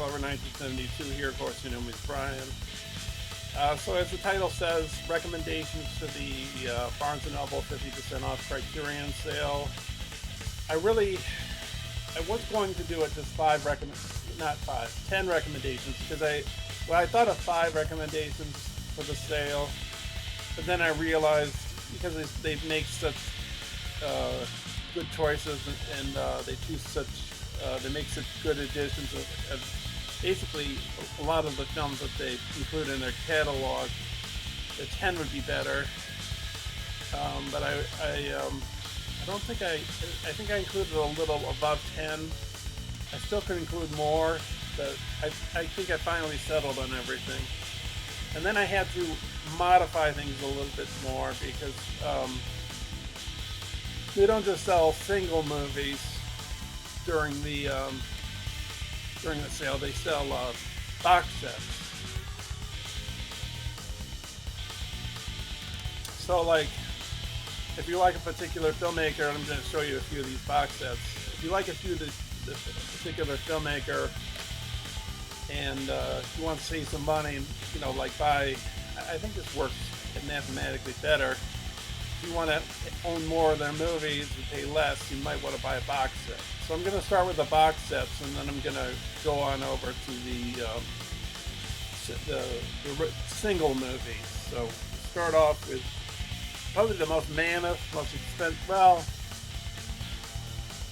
Clover 1972 here. Of course, you know me as Brian. So as the title says, recommendations to the Barnes & Noble 50% off Criterion sale. I was going to do it just 10 recommendations, because I thought of 5 recommendations for the sale, but then I realized, because they make such good choices, and they make such good additions of basically a lot of the films that they include in their catalog, the 10 would be better. But I don't think I think I included a little above 10. I still could include more, but I think I finally settled on everything. And then I had to modify things a little bit more, because they don't just sell single movies during the sale. They sell box sets. So, like, if you like a particular filmmaker, I'm going to show you a few of these box sets. If you like a few of the particular filmmaker, and you want to save some money, you know, like buy, I think this works mathematically better. If you want to own more of their movies and pay less, you might want to buy a box set. So I'm going to start with the box sets, and then I'm going to go on over to the single movies. So start off with probably the most mammoth, most expensive. Well,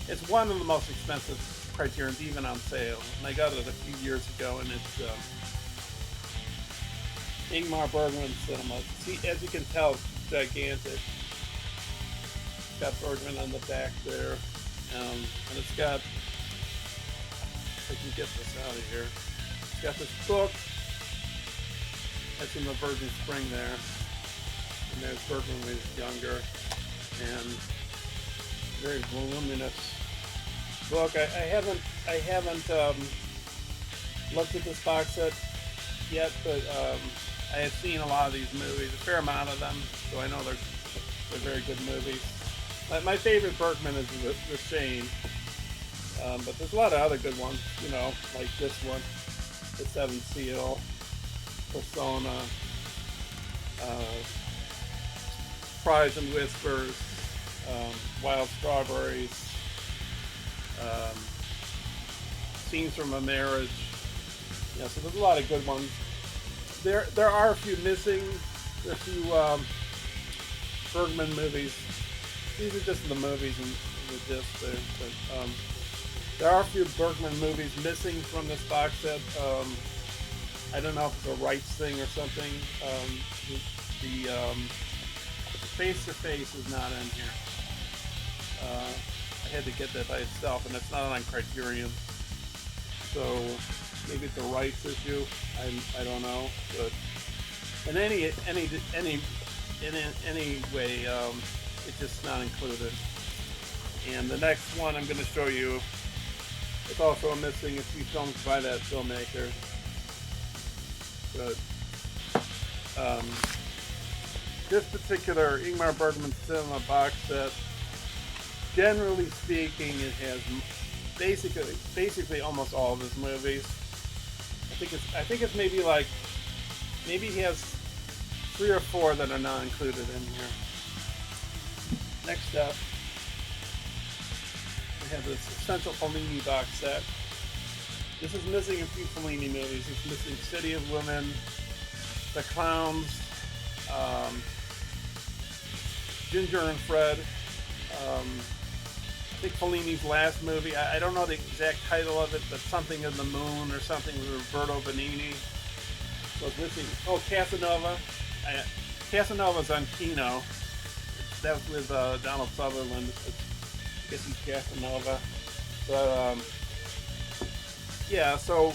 it's one of the most expensive Criterions, even on sale. And I got it a few years ago, and it's Ingmar Bergman Cinema. See, as you can tell, it's gigantic. It's got Bergman on the back there, and it's got, if I can get this out of here, it's got this book that's in the Virgin Spring there, and there's Bergman when he's younger, and very voluminous book. I haven't looked at this box set yet, but I have seen a lot of these movies, a fair amount of them, so I know they're very good movies. My favorite Bergman is The Shane, but there's a lot of other good ones, you know, like this one, The Seventh Seal, Persona, Cries and Whispers, Wild Strawberries, Scenes from a Marriage. Yeah, so there's a lot of good ones. There are a few missing, a few Bergman movies. These are just the movies and the disc there, but there are a few Bergman movies missing from this box set. I don't know if it's a rights thing or something. The Face to Face is not in here. I had to get that by itself, and it's not on Criterion. So maybe it's a rights issue. I don't know, but in any way, it's just not included. And the next one I'm going to show you, it's also missing a few films by that filmmaker. But this particular Ingmar Bergman Cinema box set, generally speaking, it has basically almost all of his movies. I think it's maybe he has 3 or 4 that are not included in here. Next up, we have this Essential Fellini box set. This is missing a few Fellini movies. It's missing City of Women, The Clowns, Ginger and Fred. I think Fellini's last movie. I don't know the exact title of it, but something in the moon or something with Roberto Benigni. So it's missing. Oh, Casanova. Casanova's on Kino. That was with Donald Sutherland. I guess he's Casanova. But yeah, so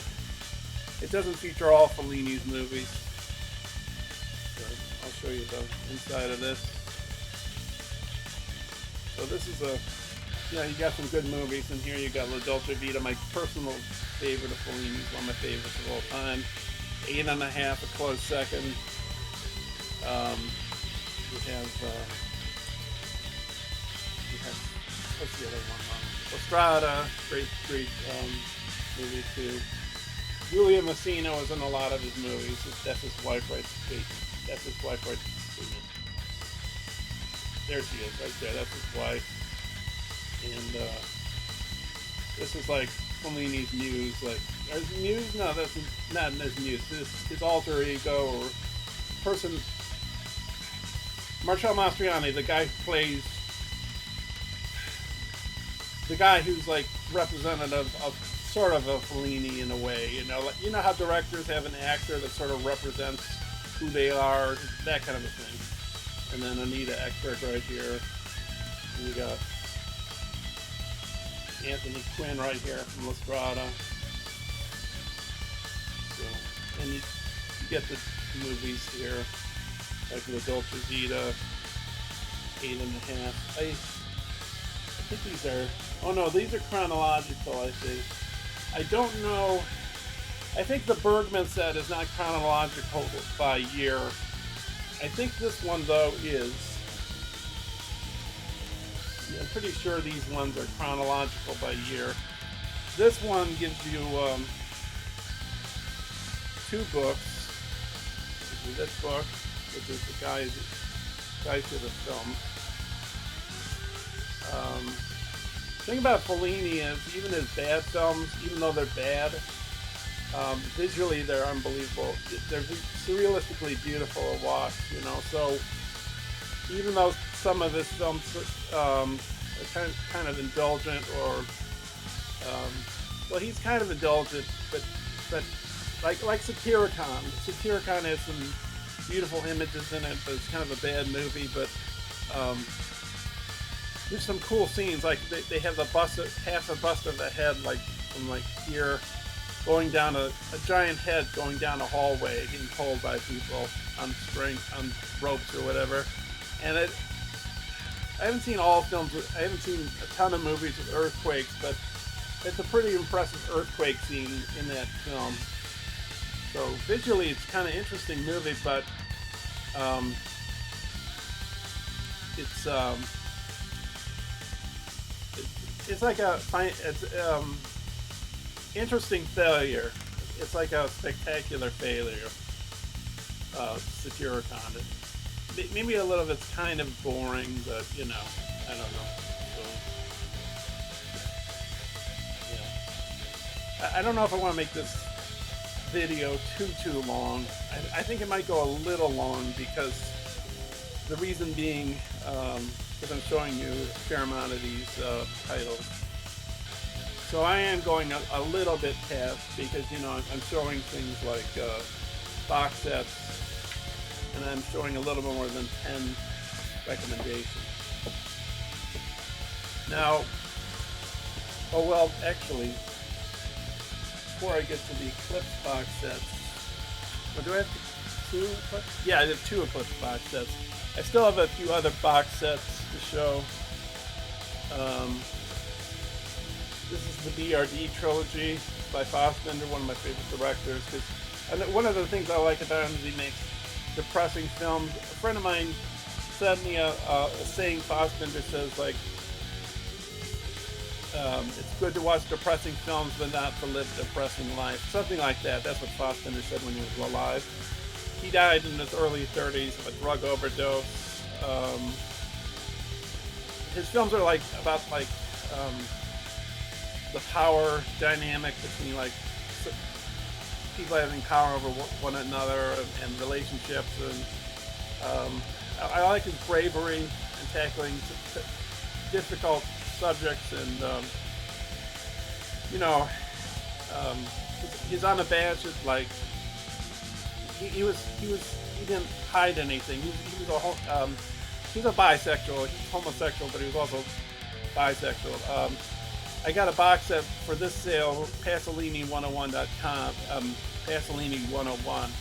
it doesn't feature all Fellini's movies. So I'll show you the inside of this. So this is you got some good movies in here. You got La Dolce Vita, my personal favorite of Fellini's, one of my favorites of all time. 8½, a close second. We have what's the other one? La Strada, great movie too. Julia Messina was in a lot of his movies. That's his wife right there. That's his wife right there. There she is, right there. That's his wife. And this is like Fellini's muse. Like, or his muse? No, that's not his muse. His alter ego or person. Marcello Mastroianni, the guy who plays, the guy who's like representative of sort of a Fellini in a way. You know how directors have an actor that sort of represents who they are, that kind of a thing. And then Anita Ekberg right here. And you got Anthony Quinn right here from La Strada. So, and you get the movies here, like La Dolce Vita, 8.5. I think these are, oh no, these are chronological, I think. I don't know, I think the Bergman set is not chronological by year. I think this one, though, is. I'm pretty sure these ones are chronological by year. This one gives you 2 books. This book, which is the guide to the film. The thing about Fellini is, even his bad films, even though they're bad, visually they're unbelievable. They're surrealistically beautiful to watch, So even though some of his films are kind of indulgent, or well, he's kind of indulgent, but like Satyricon. Satyricon has some beautiful images in it, but it's kind of a bad movie. But there's some cool scenes, like they have the bust, half a bust of the head, like from like here, going down a giant head going down a hallway, getting pulled by people on ropes or whatever. And I haven't seen all films. I haven't seen a ton of movies with earthquakes, but it's a pretty impressive earthquake scene in that film. So visually, it's kind of interesting movie, but it's like it's interesting failure. It's like a spectacular failure. Satyricon. Maybe a little of it's kind of boring, but I don't know. So, yeah. I don't know if I want to make this video too long. I think it might go a little long, because the reason being, because I'm showing you a fair amount of these titles. So I am going a little bit past, because I'm showing things like box sets, and I'm showing a little bit more than 10 recommendations. Now, actually, before I get to the Eclipse box sets, do I have 2 Eclipse? Yeah, I have 2 Eclipse box sets. I still have a few other box sets to show. This is the BRD trilogy by Fassbinder, one of my favorite directors. And one of the things I like about him is he makes depressing films. A friend of mine sent me a saying Fassbinder says, like, it's good to watch depressing films, but not to live a depressing life. Something like that. That's what Fassbinder said when he was alive. He died in his early 30s of a drug overdose. His films are about the power dynamic between people having power over one another and relationships, and I like his bravery in tackling difficult subjects, and he's unabashed. Like he didn't hide anything. He was a bisexual. He's homosexual, but he was also bisexual. I got a box set for this sale, Pasolini101.com, Pasolini 101.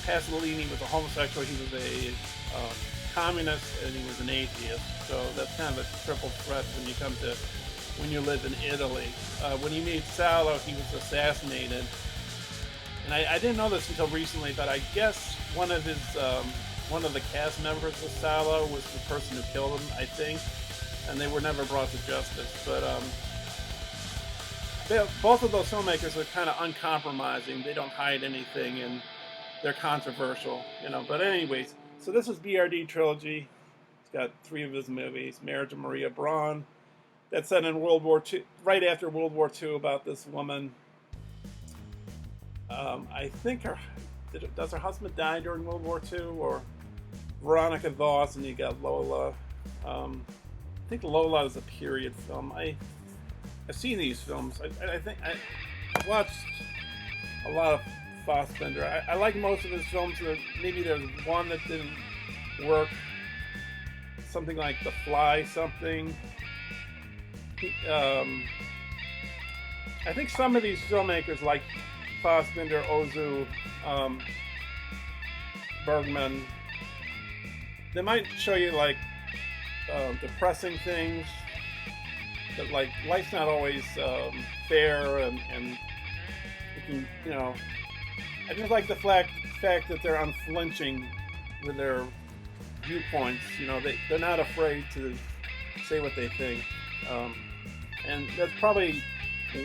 Pasolini was a homosexual, he was a communist, and he was an atheist. So that's kind of a triple threat when you live in Italy. When he made Salo, he was assassinated. And I didn't know this until recently, but I guess one of the cast members of Salo was the person who killed him, I think. And they were never brought to justice. But both of those filmmakers are kind of uncompromising. They don't hide anything, and they're controversial, you know. But anyways, so this is BRD trilogy. It's got 3 of his movies. Marriage of Maria Braun. That's set in World War II, right after World War II, about this woman. I think does her husband die during World War II, or Veronica Voss, and you got Lola. I think Lola is a period film. I've seen these films. I think I watched a lot of Fassbinder. I like most of his films. Maybe there's one that didn't work. Something like The Fly something. I think some of these filmmakers like Fassbinder, Ozu, Bergman, they might show you like depressing things, but like life's not always fair, and you can, you know, I just like the fact that they're unflinching with their viewpoints. You know, they're not afraid to say what they think, and that's probably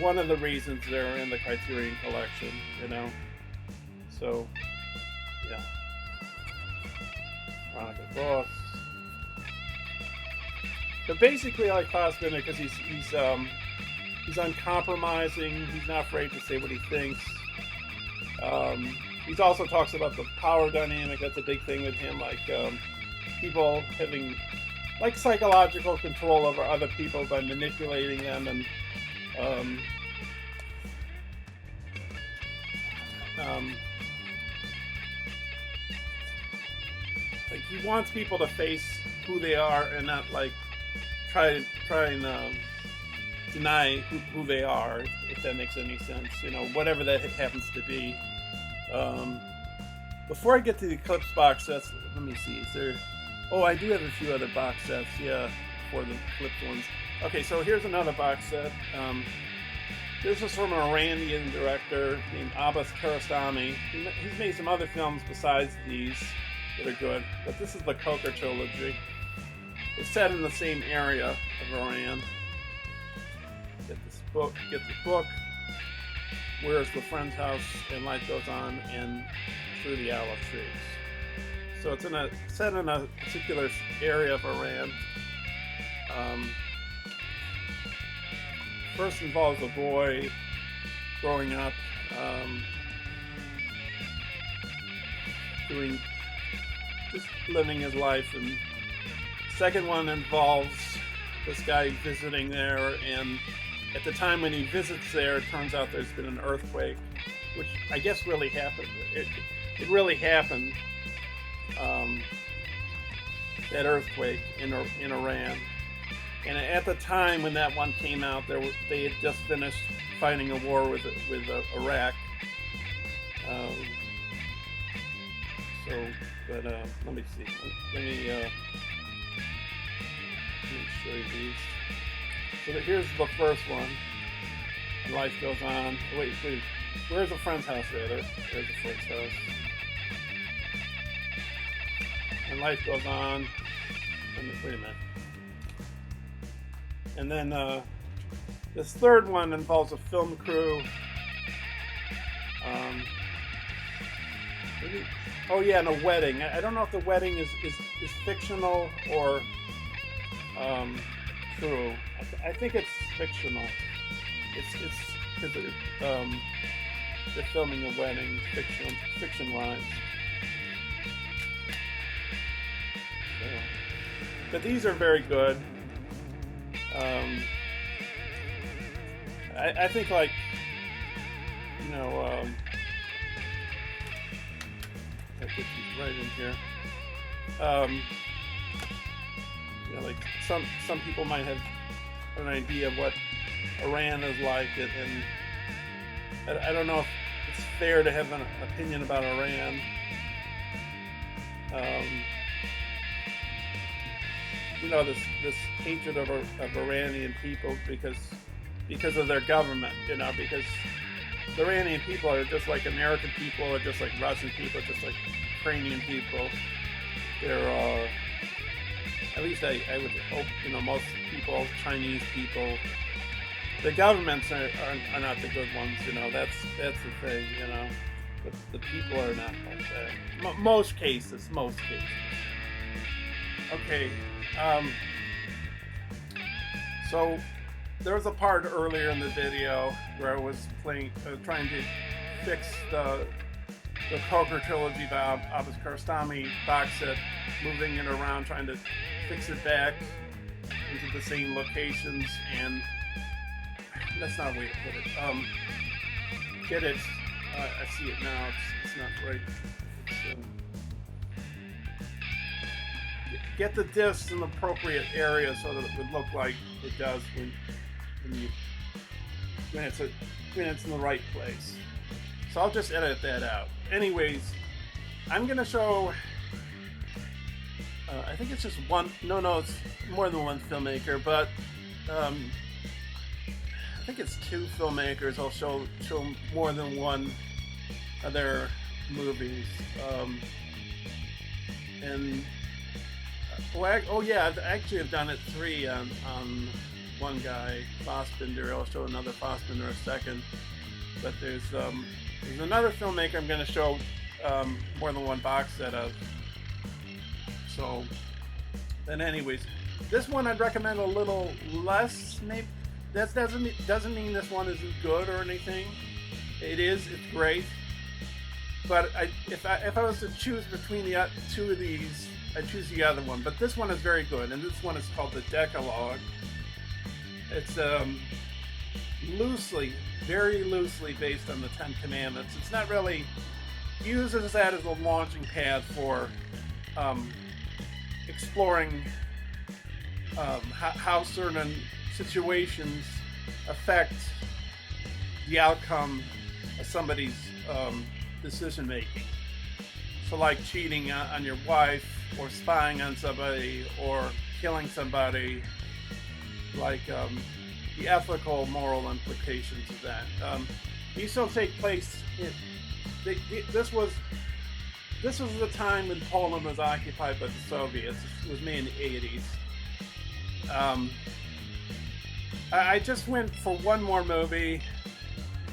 one of the reasons they're in the Criterion collection, you know. So, yeah. Veronica Voss. But basically, I like Fassbinder because he's uncompromising. He's not afraid to say what he thinks. He also talks about the power dynamic. That's a big thing with him, like people having like psychological control over other people by manipulating them, and like he wants people to face who they are and not like try and deny who they are, if that makes any sense. You know, whatever that happens to be. Before I get to the Eclipse box sets, let me see. Is there? Oh, I do have a few other box sets. Yeah, for the Eclipse ones. Okay, so here's another box set. This is from an Iranian director named Abbas Kiarostami. He's made some other films besides these that are good, but this is the Coker trilogy. It's set in the same area of Iran. Get the book. Where's the Friend's House, and Life Goes On, and Through the Olive Trees. So it's set in a particular area of Iran. First involves a boy growing up, just living his life, and second one involves this guy visiting there, and at the time when he visits there, it turns out there's been an earthquake, which I guess really happened. It really happened. That earthquake in Iran, and at the time when that one came out, they had just finished fighting a war with Iraq. Let me see. Let me show you these. So here's the first one. Life Goes On. Wait. Where's the Friend's House, rather? There's the Friend's House. And Life Goes On. Wait a minute. And then this third one involves a film crew. And a wedding. I don't know if the wedding is fictional or true. I think it's fictional. It's because they're filming a wedding, fiction-wise. So, but these are very good. I think, like, you know, I put these right in here. You know, like some people might have an idea of what Iran is like, and I don't know if it's fair to have an opinion about Iran. You know, this hatred of Iranian people because of their government. You know, because the Iranian people are just like American people, or just like Russian people, just like Ukrainian people. They're at least I would hope, you know, most people, Chinese people, the governments are not the good ones, you know. That's the thing, you know. The people are not like that. Most cases. Okay. So there was a part earlier in the video where I was trying to fix the Poker Trilogy by Abbas Kiarostami box set, moving it around, trying to fix it back into the same locations, and that's not a way to put it. Get it. I see it now. It's not right. Get the discs in the appropriate area so that it would look like it does when it's in the right place. So I'll just edit that out. Anyways, I'm gonna show. I think it's just one. No, it's more than one filmmaker, but I think it's two filmmakers. I'll show more than one of their movies, and actually I've done it three on one guy, Fassbinder. I'll show another Fassbinder in a second, but there's another filmmaker I'm going to show more than one box set of. So, then anyways, this one I'd recommend a little less. Maybe that doesn't mean this one isn't good or anything. It's great. But if I was to choose between the two of these, I'd choose the other one. But this one is very good, and this one is called the Decalogue. It's very loosely based on the Ten Commandments. It's not really uses that as a launching pad for exploring how certain situations affect the outcome of somebody's decision making. So like cheating on your wife, or spying on somebody, or killing somebody, like the ethical, moral implications of that. These don't take place this was the time when Poland was occupied by the Soviets. It was made in the 80s. I just went for one more movie,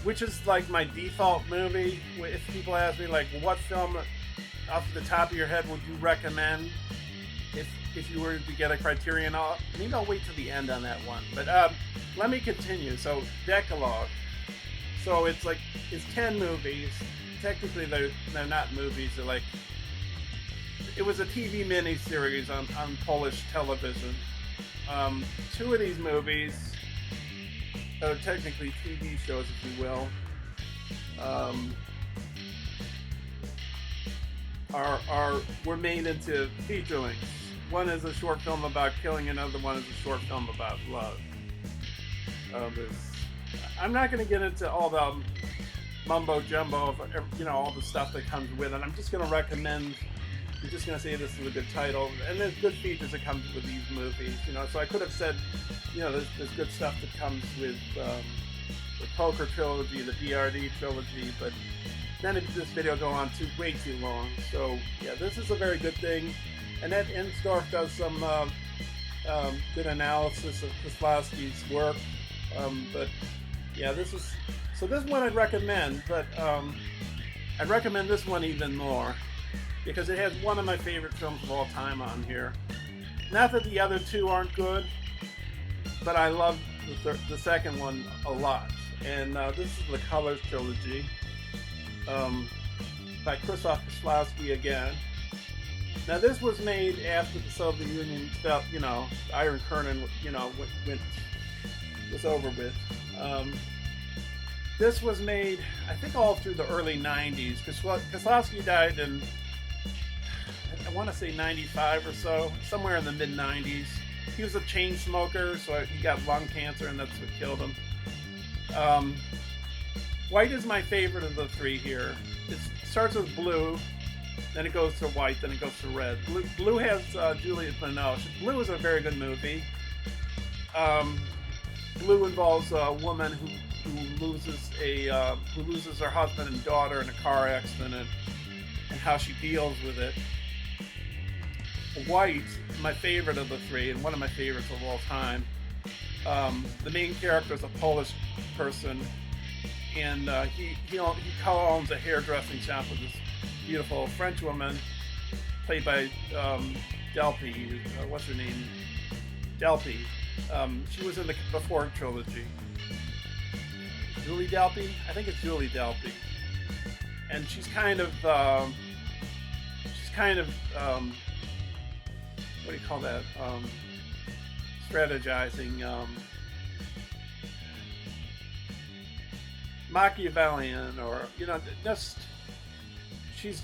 which is like my default movie. If people ask me, like, what film off the top of your head would you recommend if you were to get a Criterion? Maybe I'll wait till the end on that one. But let me continue. So, Decalogue. So it's 10 movies. Technically, they're not movies. They're like, it was a TV miniseries on Polish television. Two of these movies are technically TV shows, if you will. Were made into feature lengths. One is a short film about killing, another one is a short film about love. I'm not going to get into all the mumbo jumbo of all the stuff that comes with it. I'm just going to recommend. I'm just going to say this is a good title, and there's good features that comes with these movies. So I could have said, there's good stuff that comes with the Poker Trilogy, the BRD Trilogy, but then this video will go on way too long. So yeah, this is a very good thing. Annette Insdorf does some good analysis of Kieslowski's work. But yeah, this one I'd recommend, but I'd recommend this one even more because it has one of my favorite films of all time on here. Not that the other two aren't good, but I love the second one a lot. And this is the Colors Trilogy by Krzysztof Kieslowski again. Now this was made after the Soviet Union fell, the Iron Curtain, was over with. This was made, I think, all through the early 90s. Kieslowski died in, I want to say 95 or so, somewhere in the mid-90s. He was a chain smoker, so he got lung cancer, and that's what killed him. White is my favorite of the three here. It starts with blue, then it goes to white, then it goes to red. Blue has Juliette Binoche. Blue is a very good movie. Blue involves a woman who loses her husband and daughter in a car accident, and how she deals with it. White, my favorite of the three, and one of my favorites of all time, The main character is a Polish person, and he co-owns a hairdressing shop with this beautiful French woman, played by Delpy. What's her name? Delpy. She was in the Before trilogy. Julie Delpy? I think it's Julie Delpy. And she's kind of what do you call that? Strategizing, Machiavellian, or just she's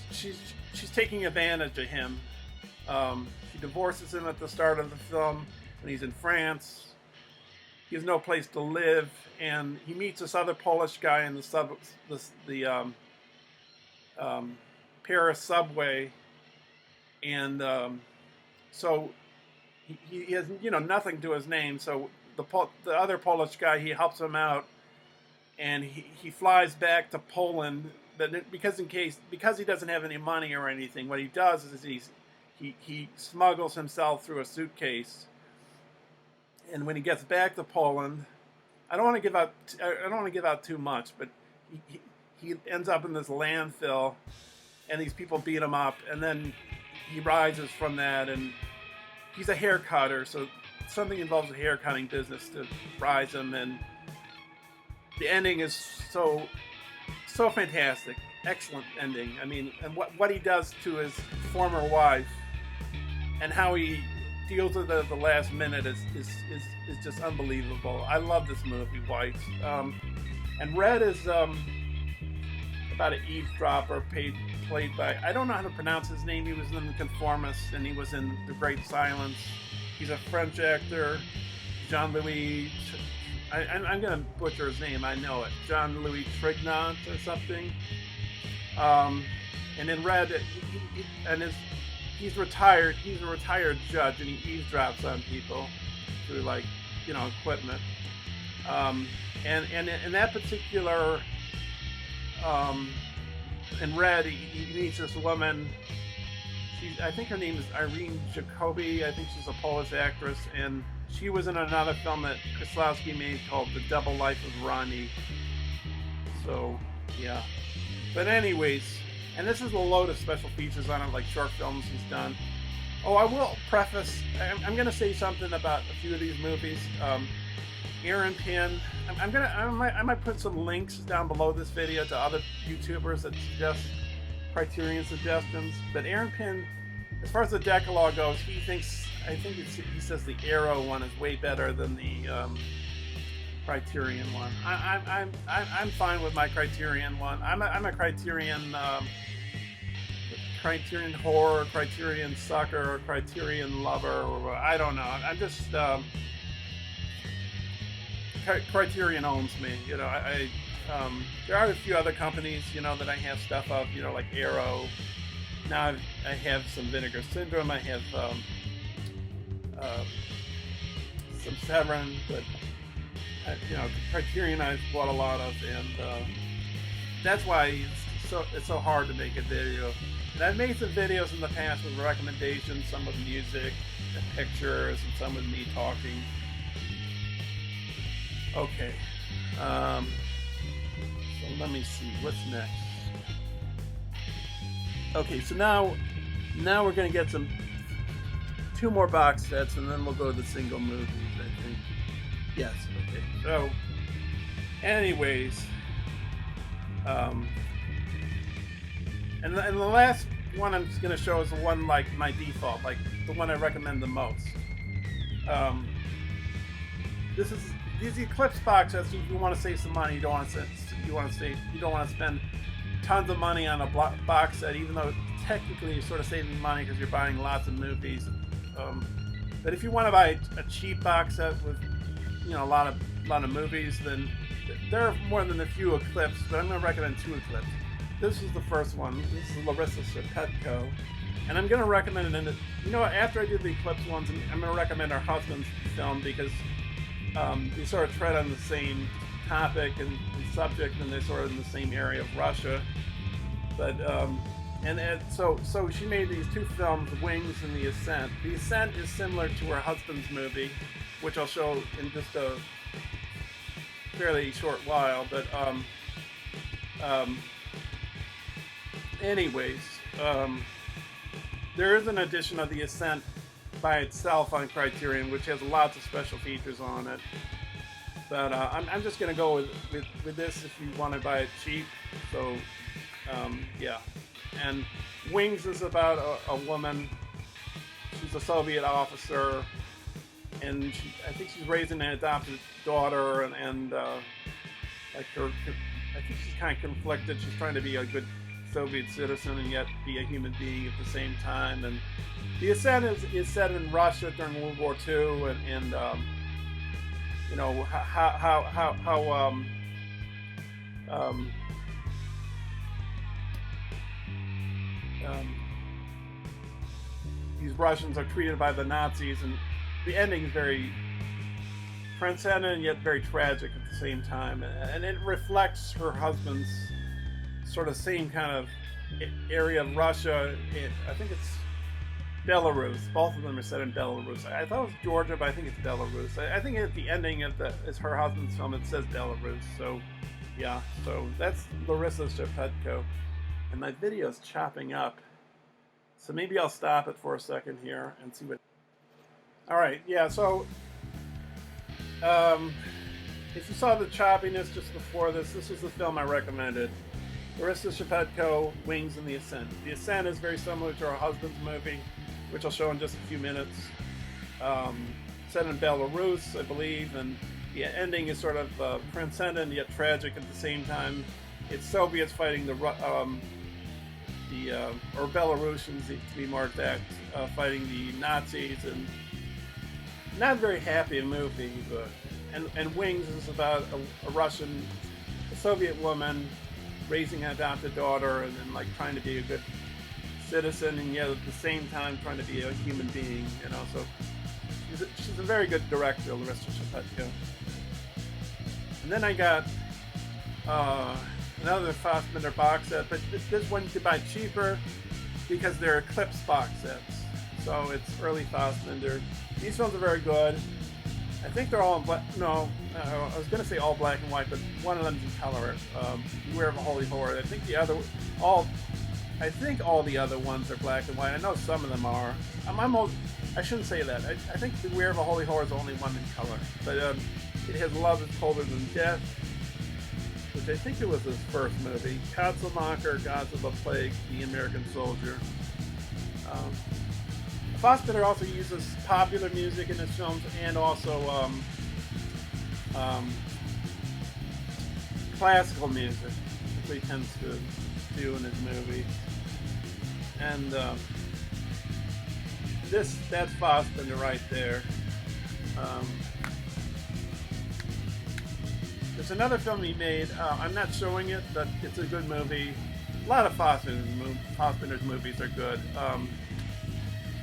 taking advantage of him. She divorces him at the start of the film when he's in France. He has no place to live, and he meets this other Polish guy in the Paris subway, and so he has nothing to his name. So the other Polish guy, he helps him out, and he flies back to Poland. But because he doesn't have any money or anything, what he does is he smuggles himself through a suitcase. And when he gets back to Poland, I don't want to give out too much, but he ends up in this landfill, and these people beat him up, and then he rises from that, and he's a hair cutter, so something involves the hair cutting business to rise him, and the ending is so fantastic, excellent ending. I mean, and what he does to his former wife, and how he deals with it at the last minute is just unbelievable. I love this movie, White. And Red is about an eavesdropper played by, I don't know how to pronounce his name. He was in The Conformist, and he was in The Great Silence. He's a French actor, Jean-Louis. I'm going to butcher his name. I know it. Jean-Louis Trignant or something. And in Red, he's retired. He's a retired judge, and he eavesdrops on people through equipment. And in that particular, in Red, he meets this woman. I think her name is Irene Jacobi. I think she's a Polish actress, and she was in another film that Kieslowski made called The Double Life of Ronnie. So, yeah. But anyways, and this is a load of special features on it, like short films he's done. Oh, I will preface, I'm going to say something about a few of these movies. Aaron Pin, I might put some links down below this video to other YouTubers that suggest Criterion suggestions. But Aaron Pin, as far as the Decalogue goes, he says the Arrow one is way better than the Criterion one. I'm fine with my Criterion one. I'm a Criterion Criterion horror, Criterion sucker, or Criterion lover, or I don't know. I'm just Criterion owns me. There are a few other companies that I have stuff of. Like Arrow. Now I have some Vinegar Syndrome. I have some Severin, but Criterion I've bought a lot of, and that's why it's so hard to make a video. And I've made some videos in the past with recommendations, some with music and pictures, and some with me talking. Okay, so let me see what's next. Okay, so now we're gonna get two more box sets, and then we'll go to the single movies, I think. Yes, okay. So, anyways, and the last one I'm just going to show is the one like my default, like the one I recommend the most. These Eclipse box sets. If you want to save some money, you don't want to spend tons of money on a box set, even though technically you're sort of saving money because you're buying lots of movies. But if you want to buy a cheap box set with a lot of movies, then there are more than a few Eclipse, but I'm going to recommend two Eclipse. This is the first one. This is Larissa Shepetko, and I'm going to recommend it. After I do the Eclipse ones, I'm going to recommend her husband's film, because they sort of tread on the same topic and subject, and they're sort of in the same area of Russia. But So she made these two films, Wings and The Ascent. The Ascent is similar to her husband's movie, which I'll show in just a fairly short while. But um, anyways, there is an edition of The Ascent by itself on Criterion, which has lots of special features on it. But I'm just going to go with this if you want to buy it cheap. So, yeah. And Wings is about a woman. She's a Soviet officer, and I think she's raising an adopted daughter, and like I think she's kind of conflicted. She's trying to be a good Soviet citizen and yet be a human being at the same time. And The Ascent is set in Russia during World War II, and you know how these Russians are treated by the Nazis, and the ending is very transcendent and yet very tragic at the same time, and it reflects her husband's sort of same kind of area of Russia. I think it's Belarus. Both of them are set in Belarus. I thought it was Georgia, but I think it's Belarus. I think at the ending of is her husband's film, it says Belarus. So, yeah. So that's Larissa Shepetko, and my video is chopping up. So maybe I'll stop it for a second here and see what. All right. Yeah. So, if you saw the choppiness just before this was the film I recommended. Larissa Shepetko, Wings and The Ascent. The Ascent is very similar to her husband's movie, which I'll show in just a few minutes. Set in Belarus, I believe, and the ending is sort of transcendent yet tragic at the same time. It's Soviets fighting or Belarusians, to be more exact, fighting the Nazis, and not a very happy movie. But and Wings is about a Soviet woman raising an adopted daughter, and then like trying to be a good citizen, and yet at the same time trying to be a human being, you know. So she's a very good director, Larissa Shepetko. And then I got another Fassbinder box set, but this one you could buy cheaper because they're Eclipse box sets. So it's early Fassbinder. These films are very good. I think they're all in black. No, I was going to say all black and white, but one of them's in color. Beware of a Holy Horror. I think all the other ones are black and white. I know some of them are. I shouldn't say that. I think Beware of a Holy Horror is the only one in color. But it has Love is Colder Than Death, which I think it was his first movie. Katzelmacher, Gods of the Plague, The American Soldier. Fassbinder also uses popular music in his films and also classical music, which he tends to do in his movies. And that's Fassbinder right there. There's another film he made. I'm not showing it, but it's a good movie. A lot of Fassbinder's movies are good.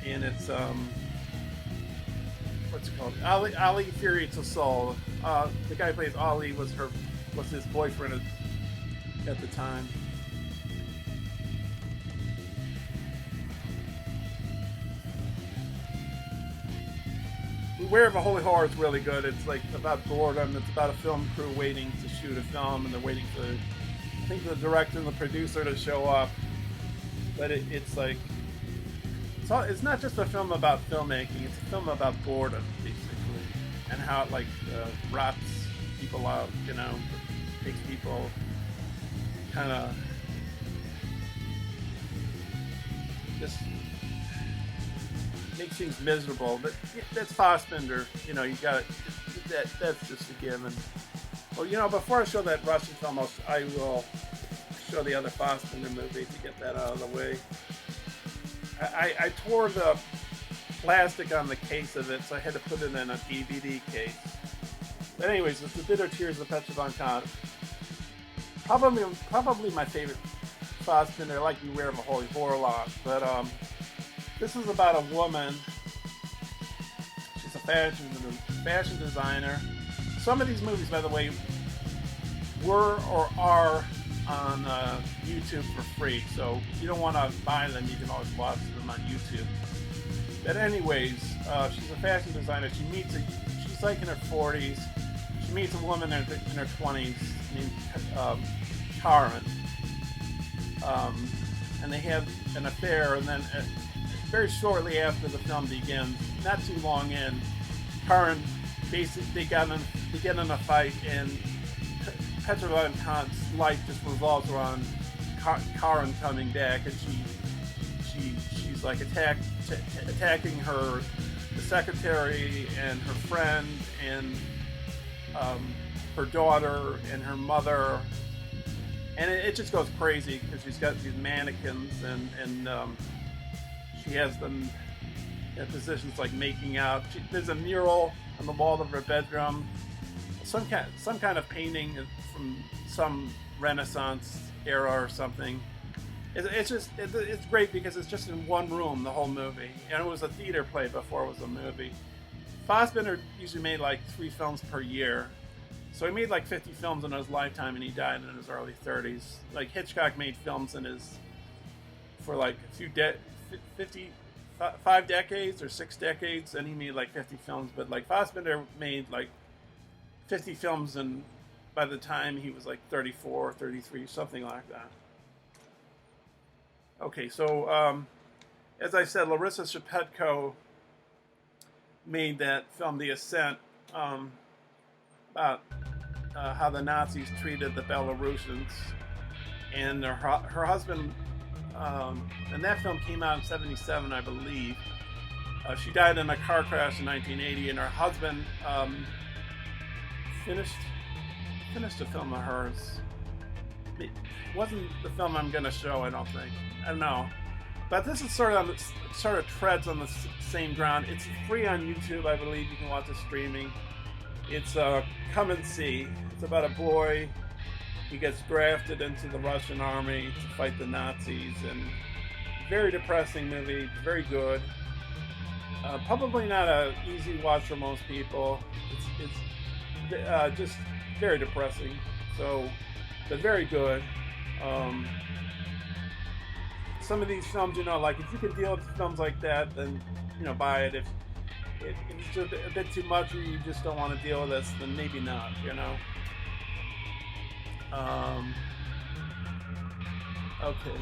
And it's what's it called? Ali Fury to Soul. The guy who plays Ali was his boyfriend at the time. Beware of a Holy Horror is really good. It's like about boredom. It's about a film crew waiting to shoot a film, and they're waiting for, I think, the director and the producer to show up. But it's like, it's not just a film about filmmaking. It's a film about boredom, basically, and how it like rots people out. You know, makes people kind of just makes things miserable. But that's Fassbinder. You know, you got that's just a given. Well, you know, before I show that Russian film, I will show the other Fassbinder movie to get that out of the way. I tore the plastic on the case of it, so I had to put it in a DVD case. But anyways, it's The Bitter Tears of Petra von Kant. Probably my favorite Fassbinder. I like Beware of a Holy Horror a lot, but this is about a woman. She's a fashion designer. Some of these movies, by the way, were or are on YouTube. YouTube for free, so if you don't want to buy them, you can always watch them on YouTube. But anyways, she's a fashion designer. She's like in her 40s. She meets a woman in her 20s named Karen. And they have an affair, and then very shortly after the film begins, not too long in, Karen basically they get in a fight, and Petrova and Kant's life just revolves around Karen coming back, and she's like attacking the secretary and her friend and her daughter and her mother, and it just goes crazy because she's got these mannequins and she has them in positions like making out. There's a mural on the wall of her bedroom, some kind of painting from some Renaissance era or something. It's great because it's just in one room, the whole movie, and it was a theater play before it was a movie. Fassbinder usually made like 3 films per year, so he made like 50 films in his lifetime, and he died in his early 30s. Like Hitchcock made films for like 5 decades or 6 decades, and he made like 50 films. But like Fassbinder made like 50 films, and by the time he was like 34, 33, something like that. Okay, so as I said, Larissa Shepetko made that film, The Ascent, about how the Nazis treated the Belarusians, and her husband, and that film came out in '77, I believe. She died in a car crash in 1980, and her husband finished a film of hers. It wasn't the film I'm going to show, I don't think. I don't know. But this is sort of treads on the same ground. It's free on YouTube, I believe. You can watch it streaming. It's Come and See. It's about a boy. He gets drafted into the Russian army to fight the Nazis, and very depressing movie. Very good. Probably not an easy watch for most people. It's just very depressing. So, but very good. Some of these films, like if you can deal with films like that, then buy it. If it's just a bit too much, or you just don't want to deal with this, then maybe not. Okay,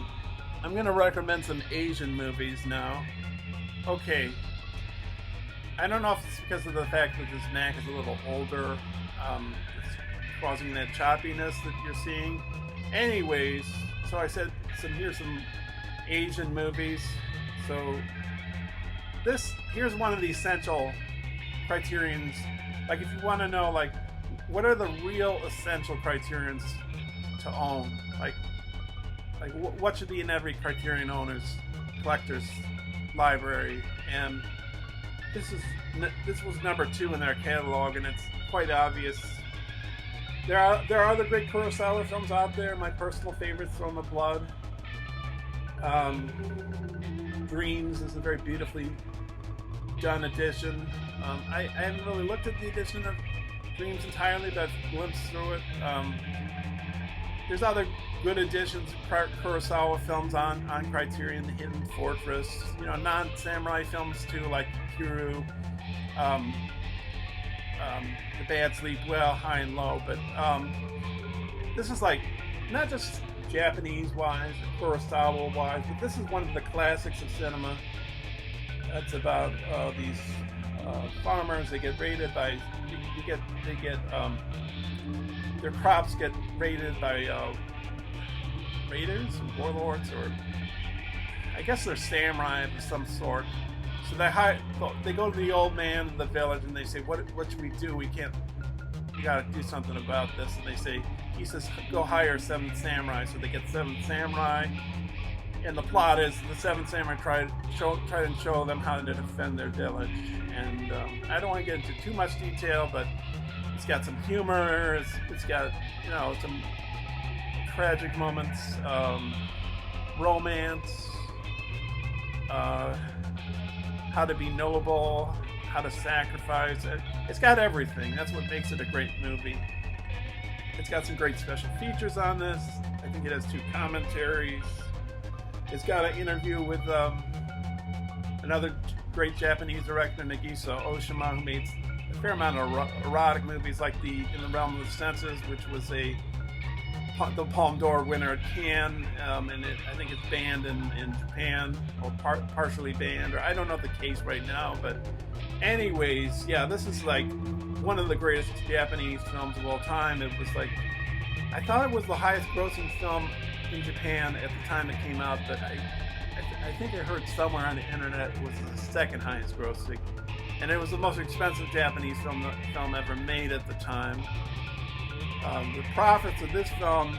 I'm gonna recommend some Asian movies now. Okay, I don't know if it's because of the fact that this Mac is a little older, it's causing that choppiness that you're seeing. Anyways, so I said here's some Asian movies. So here's one of the essential criterions. Like if you want to know like what are the real essential criterions to own, like what should be in every Criterion owner's collector's library, and this was number 2 in their catalog, and it's quite obvious. There are other great Kurosawa films out there. My personal favorite, Throne of Blood. Dreams is a very beautifully done edition. I haven't really looked at the edition of Dreams entirely, but I've glimpsed through it. There's other good editions of Kurosawa films on Criterion, The Hidden Fortress, non-samurai films too, like Kiru, The Bad Sleep Well, High and Low, but this is like not just Japanese-wise or Kurosawa-wise, but this is one of the classics of cinema. That's about these farmers. They get raided by their crops get raided by raiders, warlords, or I guess they're samurai of some sort. So they go to the old man of the village and they say, what should we do? We gotta do something about this. And he says, go hire 7 samurai. So they get 7 samurai. And the plot is the 7 samurai try to show them how to defend their village. And I don't want to get into too much detail, but it's got some humor. It's got some tragic moments, romance, how to be noble, how to sacrifice. It's got everything. That's what makes it a great movie. It's got some great special features on this. I think it has 2 commentaries. It's got an interview with another great Japanese director, Nagisa Oshima, who made a fair amount of erotic movies, like In the Realm of the Senses, which was the Palme d'Or winner at Cannes, and I think it's banned in Japan, or partially banned, or I don't know the case right now, but anyways, yeah, this is like one of the greatest Japanese films of all time. It was like, I thought it was the highest grossing film in Japan at the time it came out, but I think I heard somewhere on the internet it was the second highest grossing, and it was the most expensive Japanese film ever made at the time. The profits of this film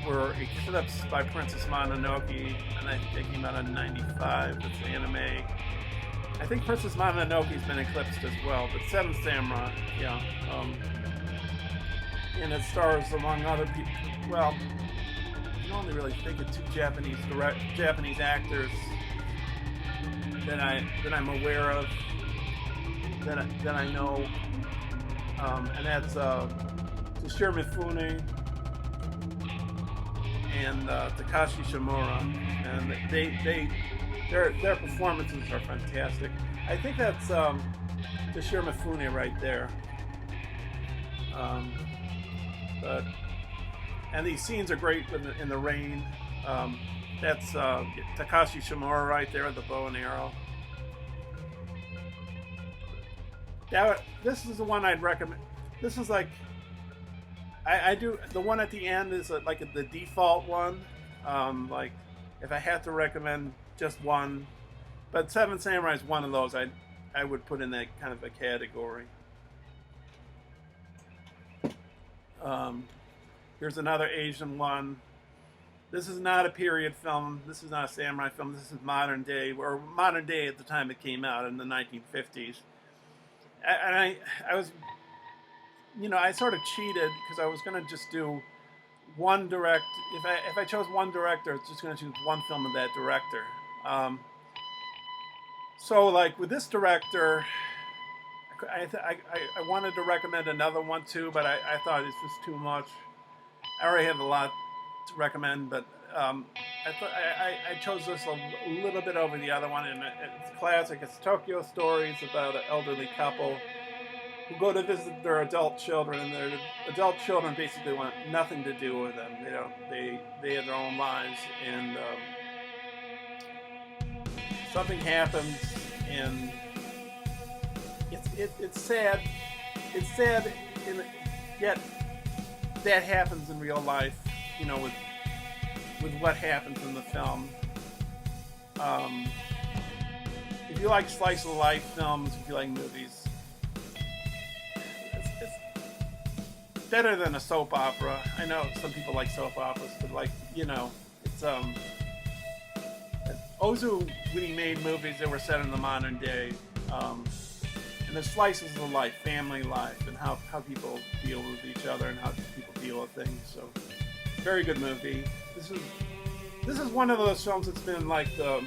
were eclipsed by Princess Mononoke, and I think they came out in '95. It's anime. I think Princess Mononoke's been eclipsed as well, but Seven Samurai, yeah. And it stars, among other people, well, I can only really think of 2 Japanese actors that I'm aware of, that I know, and that's Toshiro Mifune and Takashi Shimura, and their performances are fantastic. I think that's Toshiro Mifune right there. And these scenes are great in the rain. That's Takashi Shimura right there with the bow and arrow. This is the one I'd recommend. This is like, I do, the one at the end is like the default one. Like, if I had to recommend just one, but Seven Samurai is one of those I would put in that kind of a category. Here's another Asian one. This is not a period film. This is not a samurai film. This is modern day, or modern day at the time it came out in the 1950s. And I was, I sort of cheated because I was going to just do one direct. If I chose one director, it's just going to choose one film of that director. So like with this director, I wanted to recommend another one too, but I thought it's just too much. I already have a lot to recommend, but I chose this a little bit over the other one, and it's classic. It's Tokyo Story. It's about an elderly couple who go to visit their adult children, and their adult children basically want nothing to do with them. They have their own lives, and something happens, and it's sad. It's sad, yet that happens in real life. With what happens in the film. If you like slice of life films, if you like movies, it's better than a soap opera. I know some people like soap operas, but it's Ozu, when he made movies that were set in the modern day, and the slices of life, family life, and how people deal with each other and how people deal with things. So, very good movie. This is one of those films that's been like the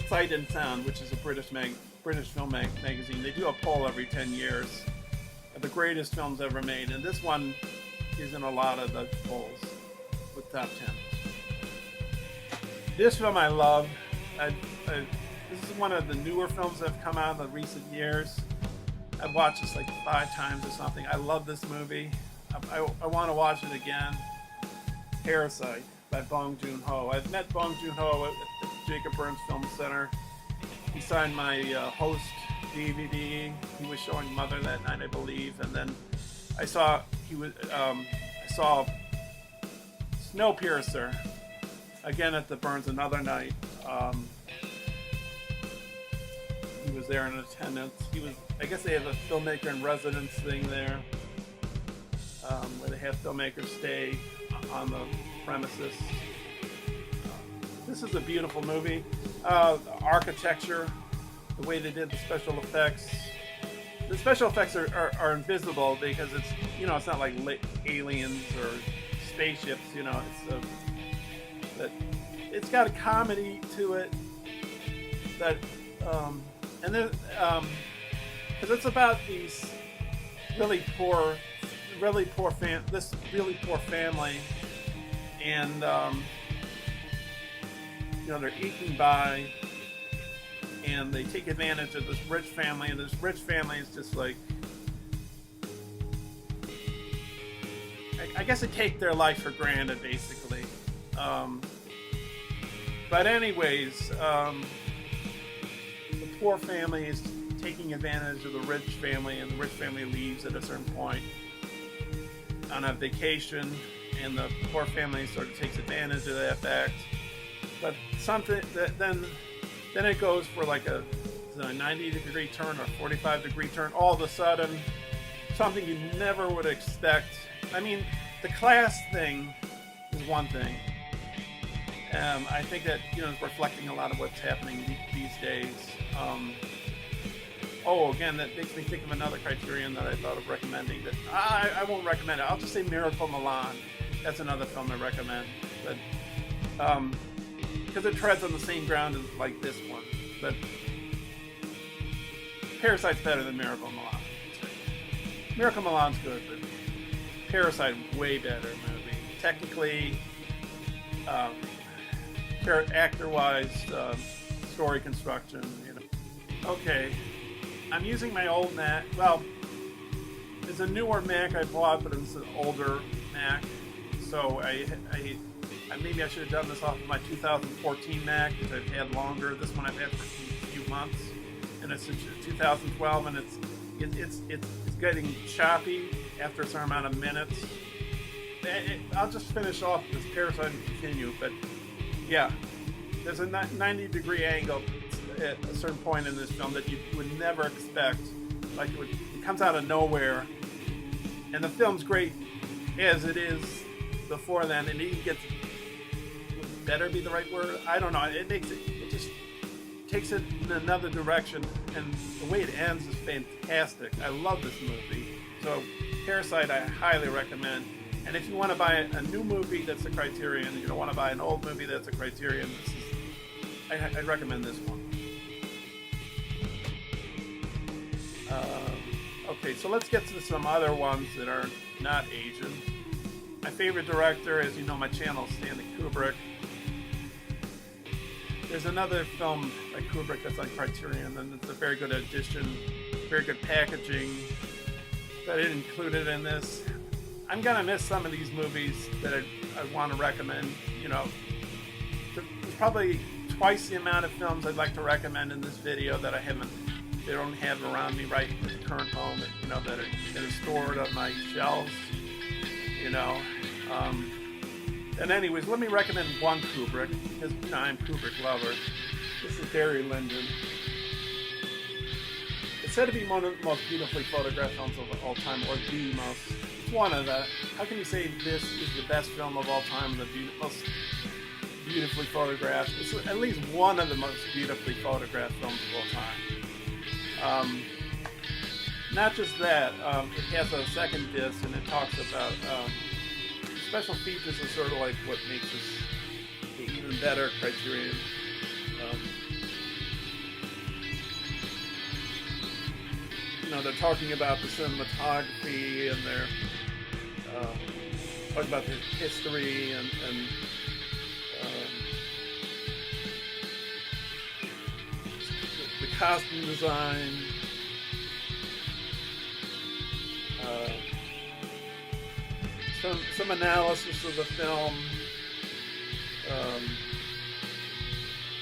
Sight and Sound, which is a British film magazine. They do a poll every 10 years of the greatest films ever made, and this one is in a lot of the polls with top 10. This film I love. This is one of the newer films that have come out in the recent years. I've watched this like 5 times or something. I love this movie. I want to watch it again. Parasite by Bong Joon-ho. I've met Bong Joon-ho at the Jacob Burns Film Center. He signed my Host DVD. He was showing Mother that night, I believe, and then I saw Snowpiercer again at the Burns another night. He was there in attendance. I guess they have a filmmaker in residence thing there, where they have filmmakers stay on the premises. This is a beautiful movie. The architecture, the way they did the special effects. The special effects are invisible because it's not like aliens or spaceships. It's got a comedy to it that, and then because it's about these really poor family, and they're eking by, and they take advantage of this rich family, and this rich family is just like, I guess they take their life for granted, basically. But anyways, the poor family is taking advantage of the rich family, and the rich family leaves at a certain point on a vacation, and the poor family sort of takes advantage of that fact. But something that then it goes for like a 90-degree turn or 45-degree turn. All of a sudden, something you never would expect. I mean, the class thing is one thing. I think that is reflecting a lot of what's happening these days. Again, that makes me think of another Criterion that I thought of recommending. That I won't recommend it. I'll just say Miracle Milan. That's another film I recommend. But because it treads on the same ground as like this one. But Parasite's better than Miracle Milan. Miracle Milan's good, but Parasite way better movie. Technically, actor-wise, story construction. Okay, I'm using my old Mac. Well, it's a newer Mac I bought, but it's an older Mac. So maybe I should have done this off of my 2014 Mac, because I've had longer. This one I've had for a few months, and it's 2012, and it's getting choppy after a certain amount of minutes. I'll just finish off this Parasite and continue, but yeah, there's a 90-degree angle at a certain point in this film that you would never expect. Like it comes out of nowhere, and the film's great as it is before then, and it gets, better be the right word, I don't know, it just takes it in another direction, and the way it ends is fantastic. I love this movie. So Parasite I highly recommend. And if you want to buy a new movie that's a Criterion, you don't want to buy an old movie that's a Criterion, I'd recommend this one. Okay, so let's get to some other ones that are not Asian. My favorite director, as you know, my channel, Stanley Kubrick. There's another film by Kubrick that's on Criterion, and it's a very good addition, very good packaging, but I didn't include it in this. I'm gonna miss some of these movies that I want to recommend. There's probably twice the amount of films I'd like to recommend in this video that they don't have around me right at the current moment. That are stored on my shelves. And anyways, let me recommend one Kubrick, because I'm a Kubrick lover. This is Barry Lyndon. It's said to be one of the most beautifully photographed films of all time, or the most. It's one of the. How can you say this is the best film of all time, the most beautifully photographed? It's at least one of the most beautifully photographed films of all time. Not just that, it has a second disc, and it talks about special features are sort of like what makes this an even better Criterion. They're talking about the cinematography, and they're talking about the history and the costume design. Some analysis of the film.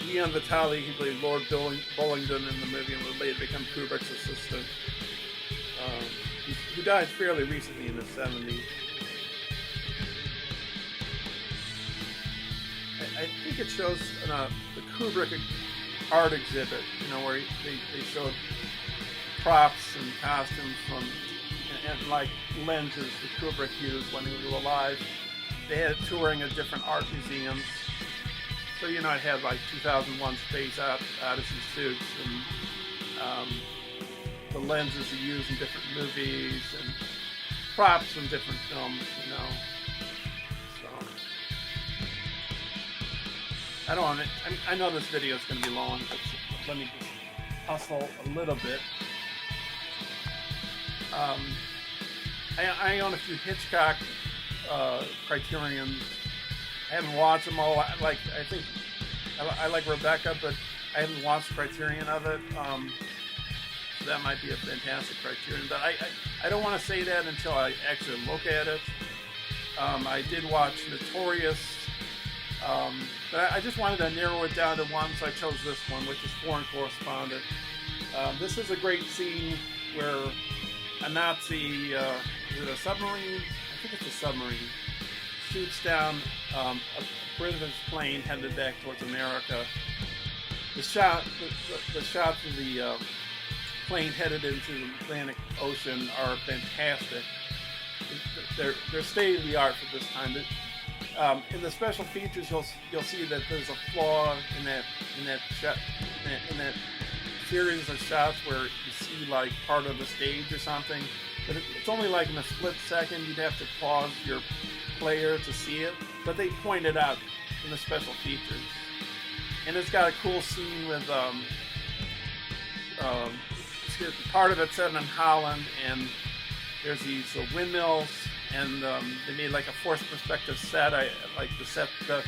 Ian Vitale, he played Lord Bullingdon in the movie and would later become Kubrick's assistant. Who died fairly recently in the 70s. I think it shows the Kubrick art exhibit, where they showed props and costumes and like lenses that Kubrick used when he was alive. They had it touring at different art museums. So it had like 2001 Space Odyssey suits and the lenses he used in different movies and props from different films, So I don't want it. I know this video is going to be long, but let me just hustle a little bit. I own a few Hitchcock Criterions, haven't watched them all. I think I like Rebecca, but I haven't watched Criterion of it. So that might be a fantastic Criterion, but I don't want to say that until I actually look at it. I did watch Notorious, but I just wanted to narrow it down to one, so I chose this one, which is Foreign Correspondent. This is a great scene where a Nazi, is it a submarine? I think it's a submarine, shoots down a British plane headed back towards America. The shots of the plane headed into the Atlantic Ocean are fantastic. They're state of the art for this time. In the special features, you'll see that there's a flaw in that series of shots where you see like part of the stage or something, but it's only like in a split second. You'd have to pause your player to see it, but they point it out in the special features. And it's got a cool scene with part of it's set in Holland, and there's these windmills, and they made like a forced perspective set. The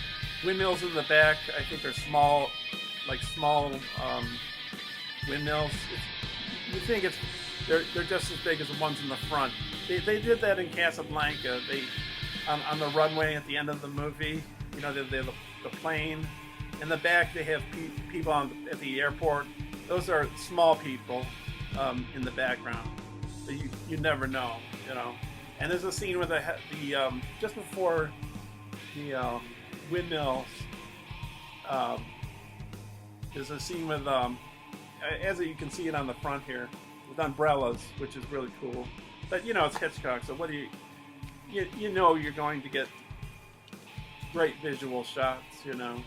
windmills in the back, I think, are small windmills. You think they're just as big as the ones in the front. They did that in Casablanca. On the runway at the end of the movie, you know, the plane. In the back, they have people at the airport. Those are small people in the background. So you never know, you know. And there's a scene where just before the windmills, there's a scene with as you can see it on the front here, with umbrellas, which is really cool. But you know, it's Hitchcock, so what do you know you're going to get great visual shots, you know.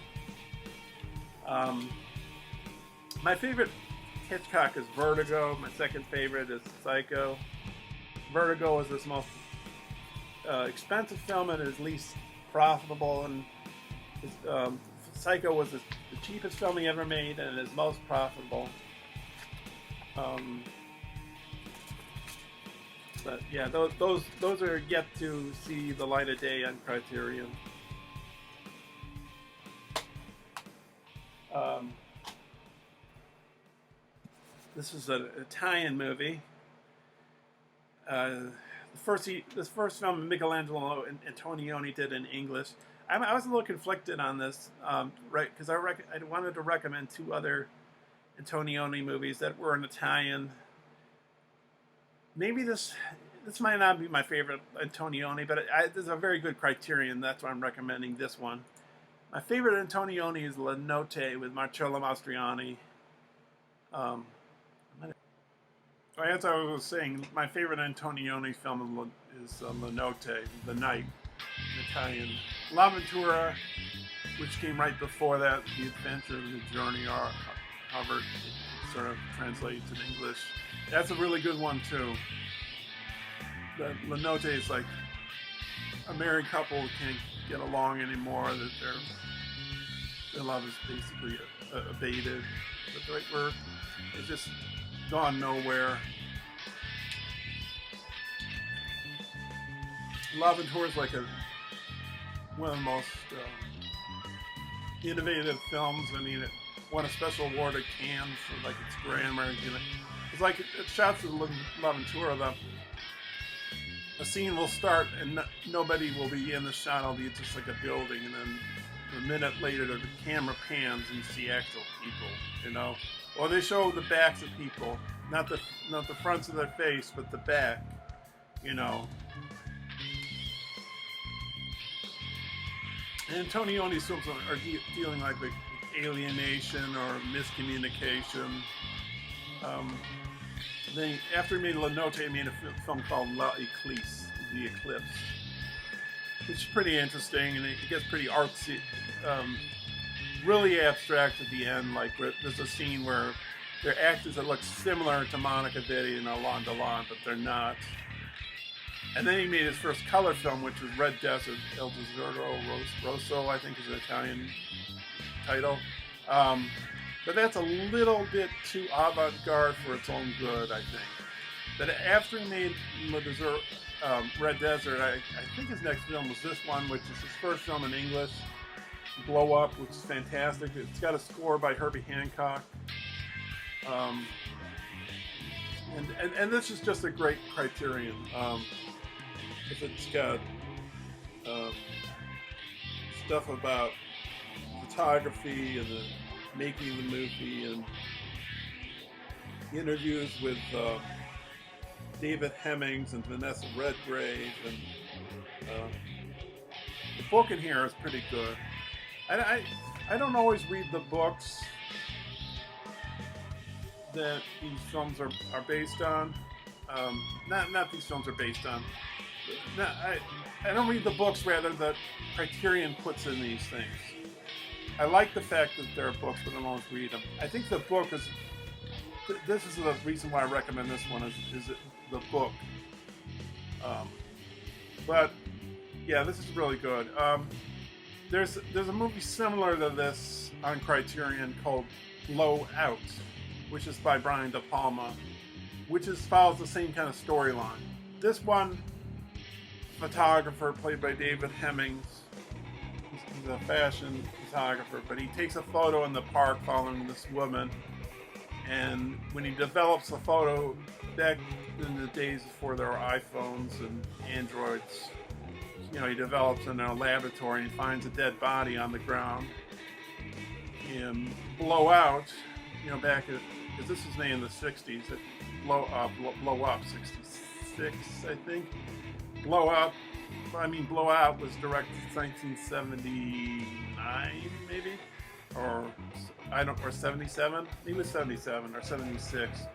My favorite Hitchcock is Vertigo. My second favorite is Psycho. Vertigo is his most expensive film and his least profitable, and Psycho was the cheapest film he ever made and his most profitable. But yeah, those are yet to see the light of day on Criterion. This is an Italian movie. This first film Michelangelo Antonioni did in English. I was a little conflicted on this, right? Because I wanted to recommend two other Antonioni movies that were in Italian. Maybe this might not be my favorite Antonioni, but there's a very good Criterion. That's why I'm recommending this one. My favorite Antonioni is La Notte with Marcello Mastroianni. As I was saying, my favorite Antonioni film is La Notte, The Night, in Italian. L'Avventura, which came right before that, The Adventure, The Journey, or however it sort of translates in English. That's a really good one too. But La Notte is like a married couple who can't get along anymore, that their love is basically abated. Is that the right word? It's just gone nowhere. L'Avventura is like one of the most innovative films. I mean, it won a special award at Cannes for like its grammar. You know, it's like it shots of L'Avventura. The scene will start and nobody will be in the shot. It'll be just like a building, and then a minute later the camera pans and you see actual people. You know, or they show the backs of people, not the fronts of their face, but the back. You know. And Antonioni's films are dealing like with alienation or miscommunication. After he made La Notte, he made a film called La Eclipse, The Eclipse, which is pretty interesting, and it gets pretty artsy, really abstract at the end. Like there's a scene where there are actors that look similar to Monica Vitti and Alain Delon, but they're not. And then he made his first color film, which was Red Desert, El Deserto Rosso, I think is an Italian title. But that's a little bit too avant-garde for its own good, I think. But after he made Red Desert, I think his next film was this one, which is his first film in English, Blow Up, which is fantastic. It's got a score by Herbie Hancock. And this is just a great Criterion. It's got stuff about photography and the making of the movie, and interviews with David Hemmings and Vanessa Redgrave, and the book in here is pretty good. I don't always read the books that these films are based on. Not these films are based on. I don't read the books, rather, that Criterion puts in these things. I like the fact that there are books, but I don't always read them. I think the book is... This is the reason why I recommend this one, is the book. But, yeah, this is really good. There's a movie similar to this on Criterion called Blow Out, which is by Brian De Palma, which follows the same kind of storyline. This one, photographer played by David Hemmings. He's a fashion photographer, but he takes a photo in the park following this woman, and when he develops the photo, back in the days before there were iPhones and Androids, he develops in a laboratory and finds a dead body on the ground. And Blow Out, back at, because this was made in the 60s, Blow Up, 66, I think. Blow Out was directed in 1979, maybe, or 77. Maybe it was 77 or 76.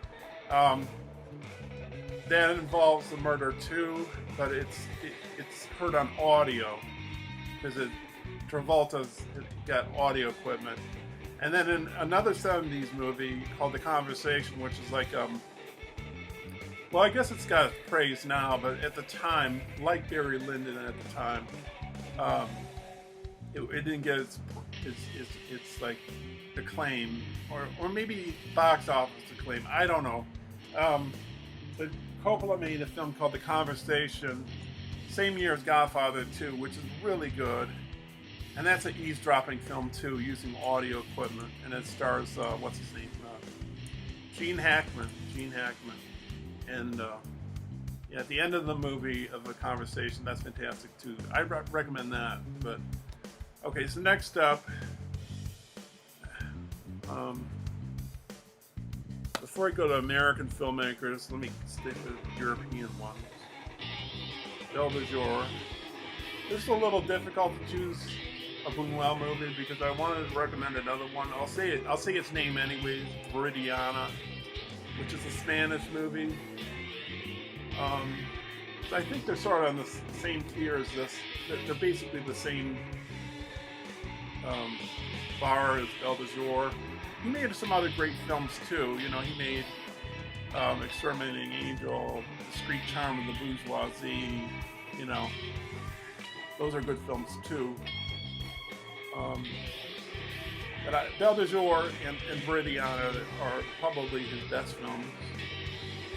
That involves the murder too, but it's heard on audio because Travolta's got audio equipment. And then in another 70s movie called The Conversation, which is like well, I guess it's got praise now, but at the time, like Barry Lyndon at the time, it didn't get its like acclaim, or maybe box office acclaim. I don't know. But Coppola made a film called The Conversation, same year as Godfather 2, which is really good. And that's an eavesdropping film too, using audio equipment, and it stars what's his name, Gene Hackman. And at the end of the movie of The Conversation, that's fantastic too. I recommend that. But okay, so next up, before I go to American filmmakers, let me stick with European ones. Belle de Jour. This is a little difficult to choose a Buñuel movie because I wanted to recommend another one. I'll say its name anyways. Viridiana, which is a Spanish movie. I think they're sort of on the same tier as this. They're basically the same bar as Belle de Jour. He made some other great films too. He made Exterminating Angel, Discreet Charm of the Bourgeoisie. Those are good films too. But Belle de Jour and Viridiana are probably his best films.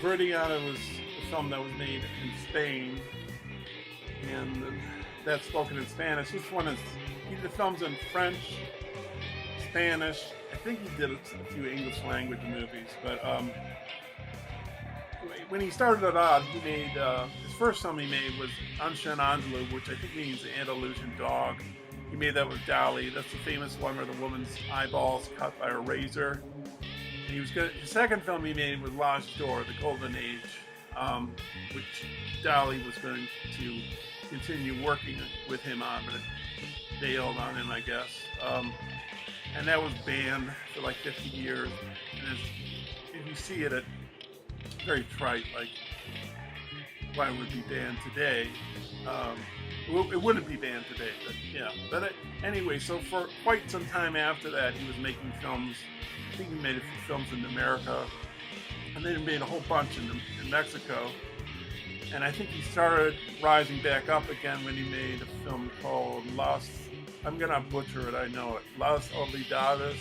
Viridiana was a film that was made in Spain, and that's spoken in Spanish. He did films in French, Spanish. I think he did a few English language movies, but when he started it out, he made his first film he made was Un Chien Andalou, which I think means Andalusian dog. He made that with Dali. That's the famous one where the woman's eyeballs cut by a razor. And his second film he made was L'Âge d'Or, The Golden Age, which Dali was going to continue working with him on, but it bailed on him, I guess. And that was banned for like 50 years. And if you see it, it's very trite, like why would it be banned today? It wouldn't be banned today, but yeah. But anyway, so for quite some time after that, he was making films. I think he made a few films in America, and then he made a whole bunch in Mexico. And I think he started rising back up again when he made a film called I'm gonna butcher it, I know it. Las Olvidadas.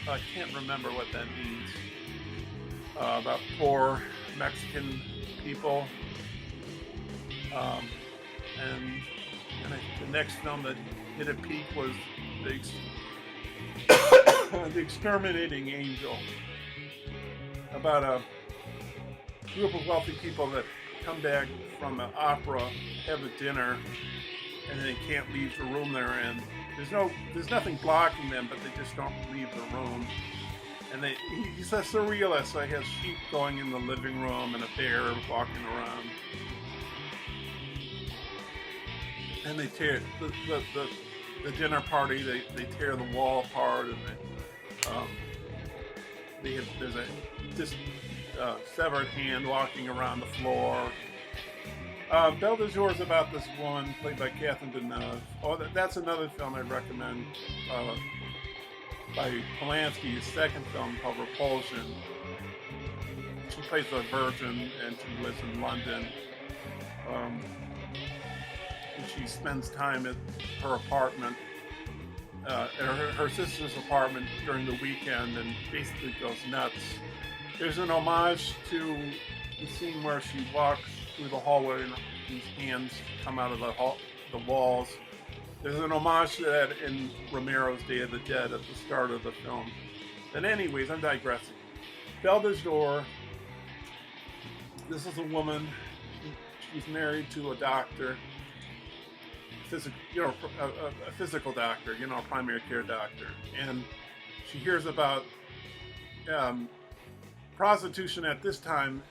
I can't remember what that means. About poor Mexican people. Um, and the next film that hit a peak was the, the Exterminating Angel, about a group of wealthy people that come back from an opera, have a dinner, and they can't leave the room they're in. There's nothing blocking them, but they just don't leave the room. And he's a surrealist, so he has sheep going in the living room and a bear walking around. And they tear the dinner party. They tear the wall apart, and there's a severed hand walking around the floor. Belle de Jour is about this woman played by Catherine Deneuve. Oh, that's another film I'd recommend. By Polanski's second film called Repulsion. She plays a virgin and she lives in London. And she spends time at her apartment, at her sister's apartment during the weekend, and basically goes nuts. There's an homage to the scene where she walks through the hallway and these hands come out of the walls. There's an homage to that in Romero's Day of the Dead at the start of the film. And anyways, I'm digressing. Belle de Jour, this is a woman, she's married to a doctor, a physical doctor, a primary care doctor. And she hears about prostitution at this time.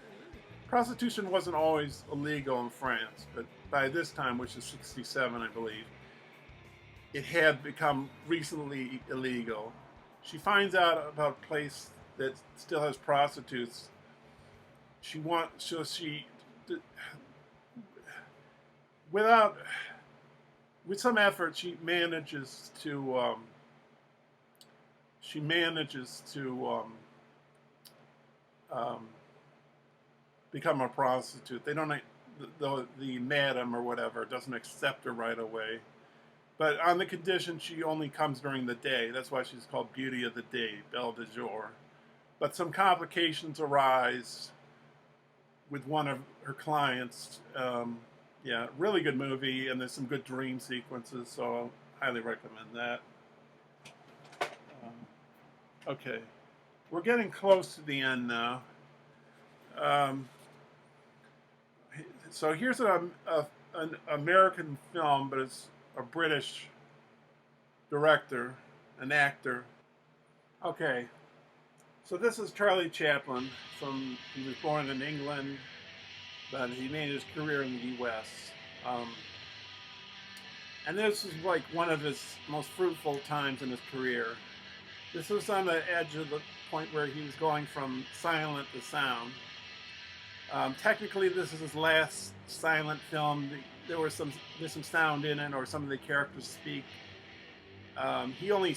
Prostitution wasn't always illegal in France, but by this time, which is 1967, I believe, it had become recently illegal. She finds out about a place that still has prostitutes. With some effort, she manages to become a prostitute. They don't, the madam or whatever doesn't accept her right away. But on the condition she only comes during the day. That's why she's called Beauty of the Day, Belle de Jour. But some complications arise with one of her clients. Really good movie, and there's some good dream sequences, so I highly recommend that. Okay, we're getting close to the end now. So here's an American film, but it's a British director, an actor. Okay, so this is Charlie Chaplin. He was born in England, but he made his career in the U.S. And this is like one of his most fruitful times in his career. This was on the edge of the point where he was going from silent to sound. Technically, this is his last silent film. There's some sound in it, or some of the characters speak. He only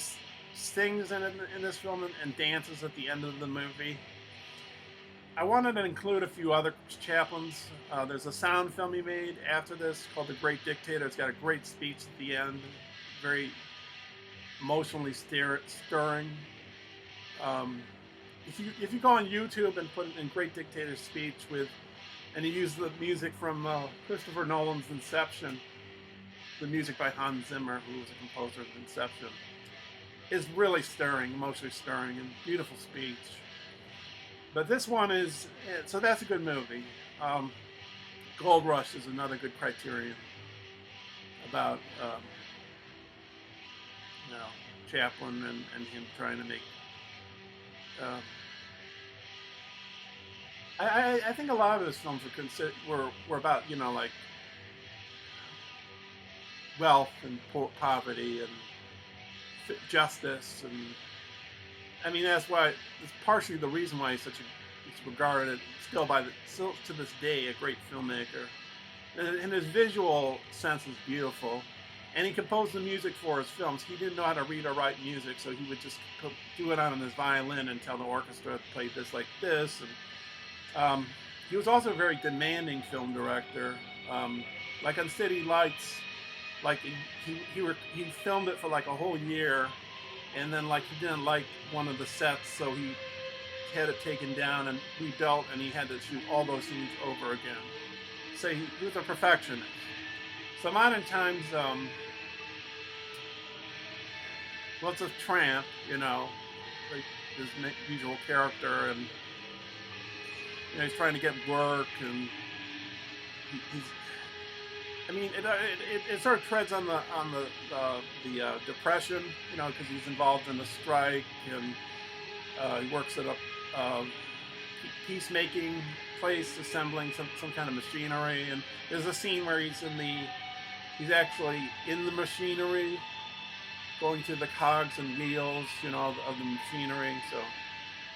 sings in this film and dances at the end of the movie. I wanted to include a few other Chaplins. There's a sound film he made after this called The Great Dictator. It's got a great speech at the end, very emotionally stirring. If you go on YouTube and put in Great Dictator speech and you use the music from Christopher Nolan's Inception, the music by Hans Zimmer, who was a composer of Inception, is really stirring, emotionally stirring, and beautiful speech. But this one is, so that's a good movie. Gold Rush is another good Criterion about Chaplin and him trying to make. I think a lot of his films were about like wealth and poverty and justice, and I mean that's why it's partially the reason why he's regarded still to this day a great filmmaker. And his visual sense is beautiful. And he composed the music for his films. He didn't know how to read or write music, so he would just do it on his violin and tell the orchestra to play this like this. And he was also a very demanding film director. Like on City Lights, like he filmed it for like a whole year, and then like he didn't like one of the sets, so he had it taken down and rebuilt, and he had to shoot all those scenes over again. say he was a perfectionist. So modern times, well, it's a tramp, you know, like his usual character, and you know, he's trying to get work, and he's. I mean, it sort of treads on the depression, you know, because he's involved in a strike, and he works at a peacemaking place, assembling some kind of machinery, and there's a scene where he's actually in the machinery, going through the cogs and wheels, you know, of the machinery. So,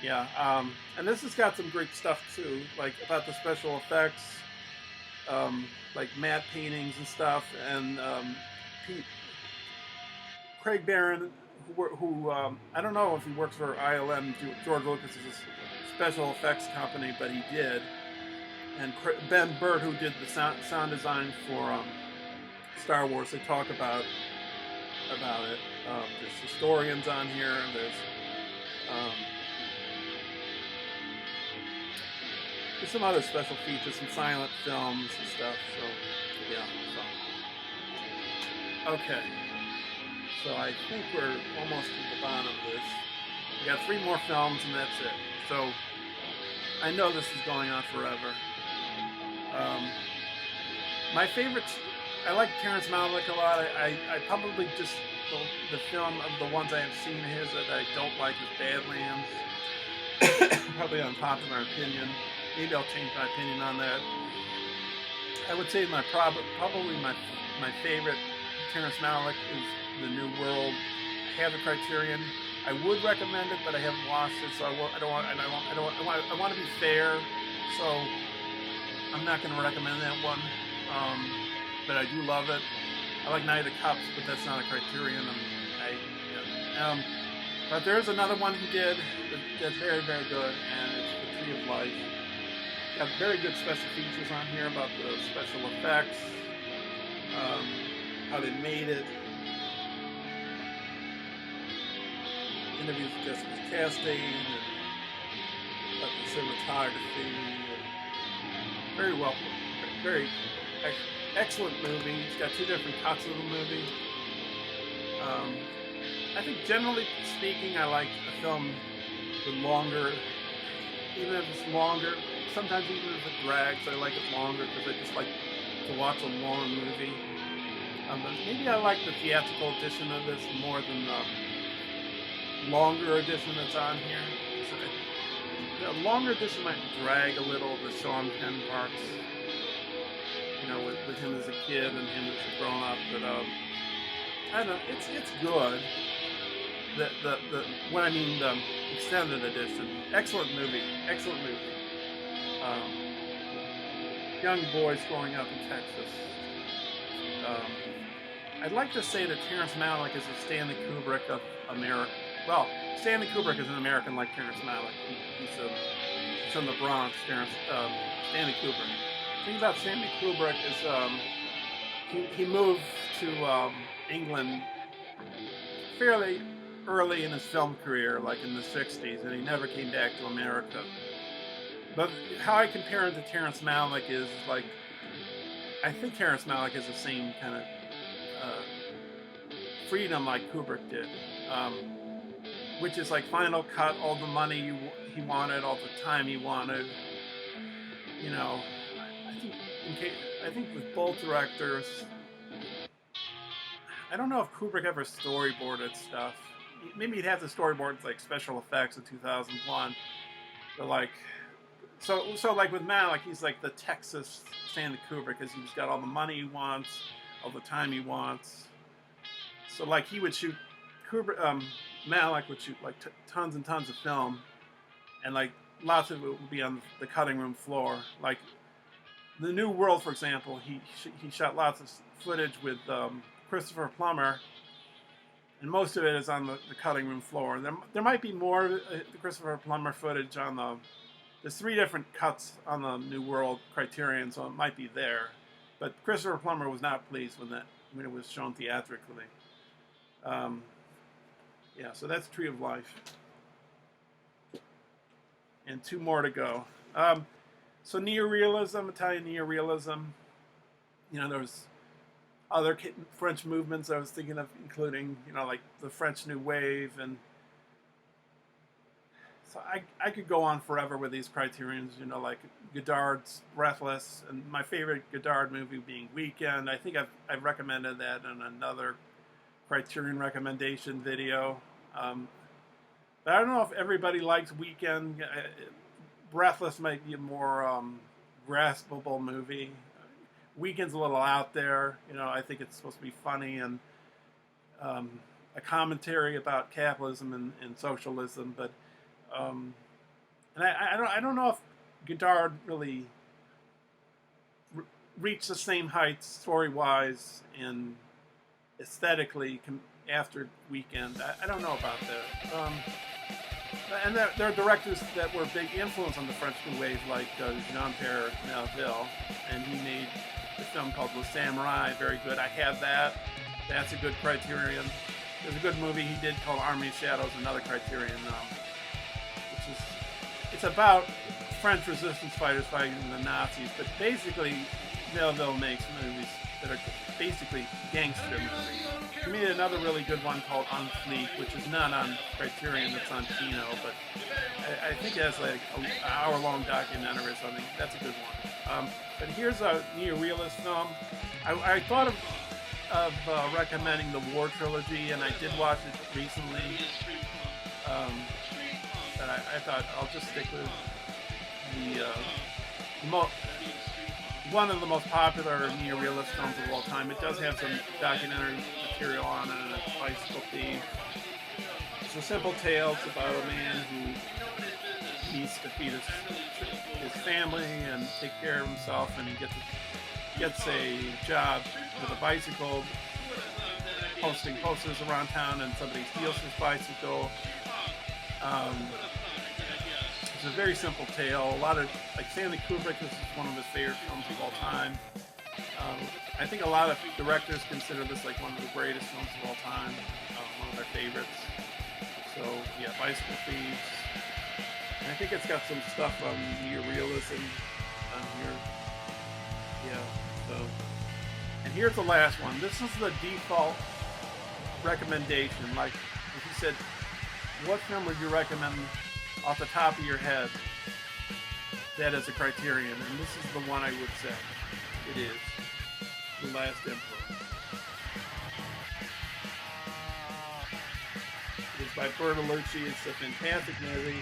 yeah, and this has got some great stuff too, like about the special effects, like matte paintings and stuff, and Craig Barron, who I don't know if he works for ILM, George Lucas's special effects company, but he did, and Ben Burtt, who did the sound design for Star Wars. They talk about it. There's historians on here. There's some other special features, some silent films and stuff. So yeah. So. Okay. So I think we're almost at the bottom of this. We got 3 more films and that's it. So I know this is going on forever. My favorite, I like Terrence Malick a lot. I probably just, the film of the ones I have seen of his that I don't like is Badlands. Probably unpopular opinion. Maybe I'll change my opinion on that. I would say probably my favorite Terrence Malick is The New World. I have a Criterion. I would recommend it, but I haven't watched it, so I want to be fair, so I'm not going to recommend that one. But I do love it. I like Night of the Cups, but that's not a Criterion. But there's another one he did that's very, very good, and it's The Tree of Life. Got very good special features on here about the special effects, how they made it. Interviews with Jessica Chastain, and about the cinematography. Very well, very excellent movie. It's got 2 different cuts of the movie. I think generally speaking, I like a film with longer, even if it's longer. Sometimes even if it drags, I like it longer because I just like to watch a long movie. But maybe I like the theatrical edition of this more than the longer edition that's on here. So the longer edition might drag a little, the Sean Penn parts, you know, with him as a kid and him as a grown up. But I don't know, it's good. When I mean the extended edition, excellent movie. Young boys growing up in Texas. I'd like to say that Terrence Malick is a Stanley Kubrick of America. Well, Stanley Kubrick is an American like Terrence Malick. He's from the Bronx. Stanley Kubrick. The thing about Stanley Kubrick is he moved to England fairly early in his film career, like in the 60s, and he never came back to America. But how I compare him to Terrence Malick is like, I think Terrence Malick has the same kind of freedom like Kubrick did, which is like Final Cut, all the money he wanted, all the time he wanted. You know, I think with both directors, I don't know if Kubrick ever storyboarded stuff. Maybe he'd have the storyboards like special effects in 2001, but like. So like with Malick, he's like the Texas Stanley Kubrick, because he's got all the money he wants, all the time he wants. So like he would shoot, Malick would shoot like tons and tons of film, and like lots of it would be on the cutting room floor. Like The New World, for example, he shot lots of footage with Christopher Plummer, and most of it is on the cutting room floor. There might be more the Christopher Plummer footage on the. There's 3 different cuts on the New World Criterion, so it might be there. But Christopher Plummer was not pleased when it was shown theatrically. Yeah, so that's Tree of Life. And 2 more to go. So neorealism, Italian neorealism, there was other French movements I was thinking of, including, like the French New Wave. And so I could go on forever with these criterions, like Godard's Breathless, and my favorite Godard movie being Weekend. I think I've recommended that in another Criterion recommendation video. But I don't know if everybody likes Weekend. Breathless might be a more graspable movie. Weekend's a little out there. I think it's supposed to be funny and a commentary about capitalism and socialism. But and I don't know if Godard really reached the same heights story-wise and aesthetically after Weekend. I don't know about that. And there are directors that were big influence on the French New Wave, like Jean-Pierre Melville, and he made a film called Le Samurai, very good. I have that. That's a good Criterion. There's a good movie he did called Army of Shadows, another Criterion, which is, it's about French resistance fighters fighting the Nazis, but basically Melville makes movies that are basically gangster movies. He made another really good one called On Fleek, which is not on Criterion, it's on Kino, but I think it has like an hour-long documentary or something. That's a good one. But here's a neorealist film. I thought of recommending the War Trilogy, and I did watch it recently. But I thought I'll just stick with one of the most popular neorealist films of all time. It does have some documentary material on it, and it's bicycle themed. It's a simple tale. It's about a man who needs to feed his family and take care of himself, and he gets a job with a bicycle, posting posters around town, and somebody steals his bicycle. It's a very simple tale. A lot of, like Stanley Kubrick, this is one of his favorite films of all time. I think a lot of directors consider this like one of the greatest films of all time, one of their favorites. So yeah, Bicycle Thieves. And I think it's got some stuff on neorealism on here. Yeah. So, and here's the last one. This is the default recommendation. Like if you said, what film would you recommend off the top of your head that is a Criterion? And this is the one I would say. It is The Last Emperor. It is by Bertolucci. It's a fantastic movie.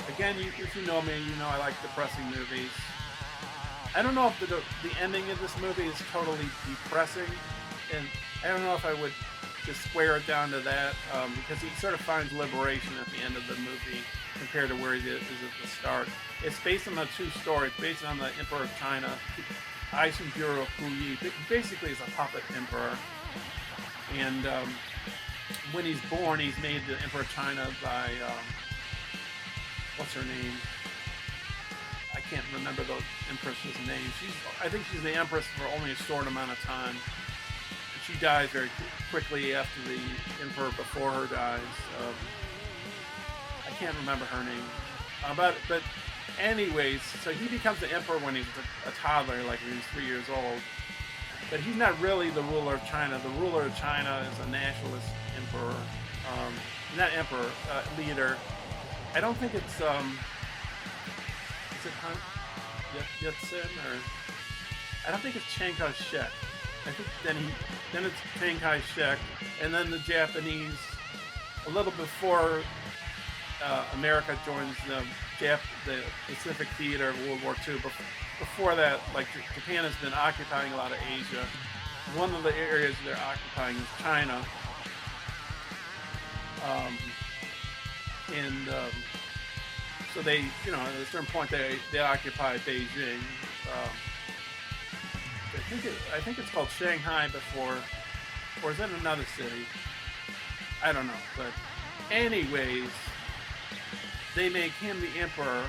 Again, if you know me, you know I like depressing movies. I don't know if the ending of this movie is totally depressing, and I don't know if I would just square it down to that, because he sort of finds liberation at the end of the movie compared to where he is at the start. It's based on a true story. It's based on the Emperor of China, Aisinburo Puyi. Basically, he's a puppet emperor. And when he's born, he's made the Emperor of China by, what's her name? I can't remember the empress's name. I think she's the empress for only a short amount of time. She dies very quickly after the emperor before her dies. I can't remember her name. But anyways, so he becomes the emperor when he's a toddler, like when he's 3 years old. But he's not really the ruler of China. The ruler of China is a nationalist emperor. Not emperor, leader. I don't think it's, is it Yatsen, or I don't think it's Chiang Kai-shek. I think then it's Chiang Kai-shek, and then the Japanese, a little before America joins the Pacific Theater of World War II. Before that, like Japan has been occupying a lot of Asia. One of the areas they're occupying is China, so they, at a certain point, they occupy Beijing. I think it's called Shanghai before, or is that another city? I don't know. But anyways, they make him the emperor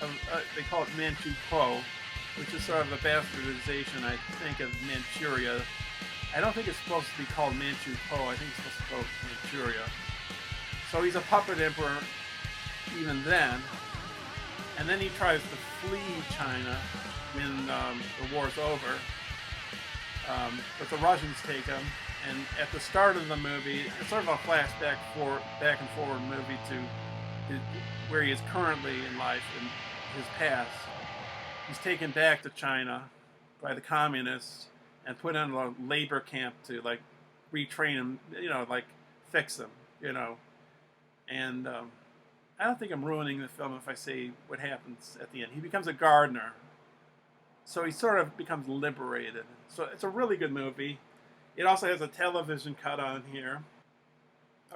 of, they call it Manchu Kuo, which is sort of a bastardization, I think, of Manchuria. I don't think it's supposed to be called Manchu Kuo. I think it's supposed to be called Manchuria. So he's a puppet emperor even then. and then he tries to flee China when the war's over. But the Russians take him, and at the start of the movie, it's sort of a flashback back and forward movie to where he is currently in life and his past. He's taken back to China by the communists and put in a labor camp to like retrain him, like fix him, And I don't think I'm ruining the film if I say what happens at the end. He becomes a gardener. So he sort of becomes liberated. So it's a really good movie. It also has a television cut on here.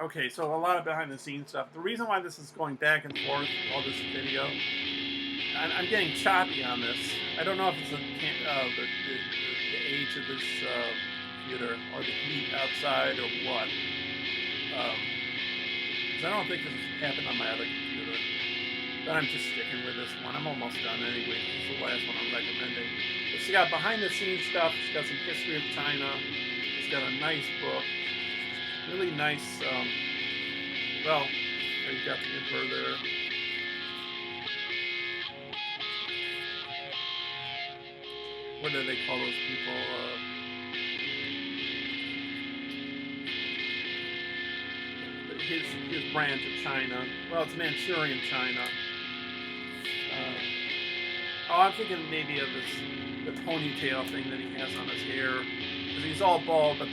Okay, so a lot of behind the scenes stuff. The reason why this is going back and forth, all this video, I'm getting choppy on this. I don't know if it's the age of this computer or the heat outside or what. Because I don't think this has happened on my other computer. But I'm just sticking with this one. I'm almost done anyway. This is the last one I'm recommending. It's got behind the scenes stuff. It's got some history of China. It's got a nice book. Really nice, well, you got the emperor there. What do they call those people? His branch of China. Well, it's Manchurian China. I'm thinking maybe of the ponytail thing that he has on his hair, because he's all bald, but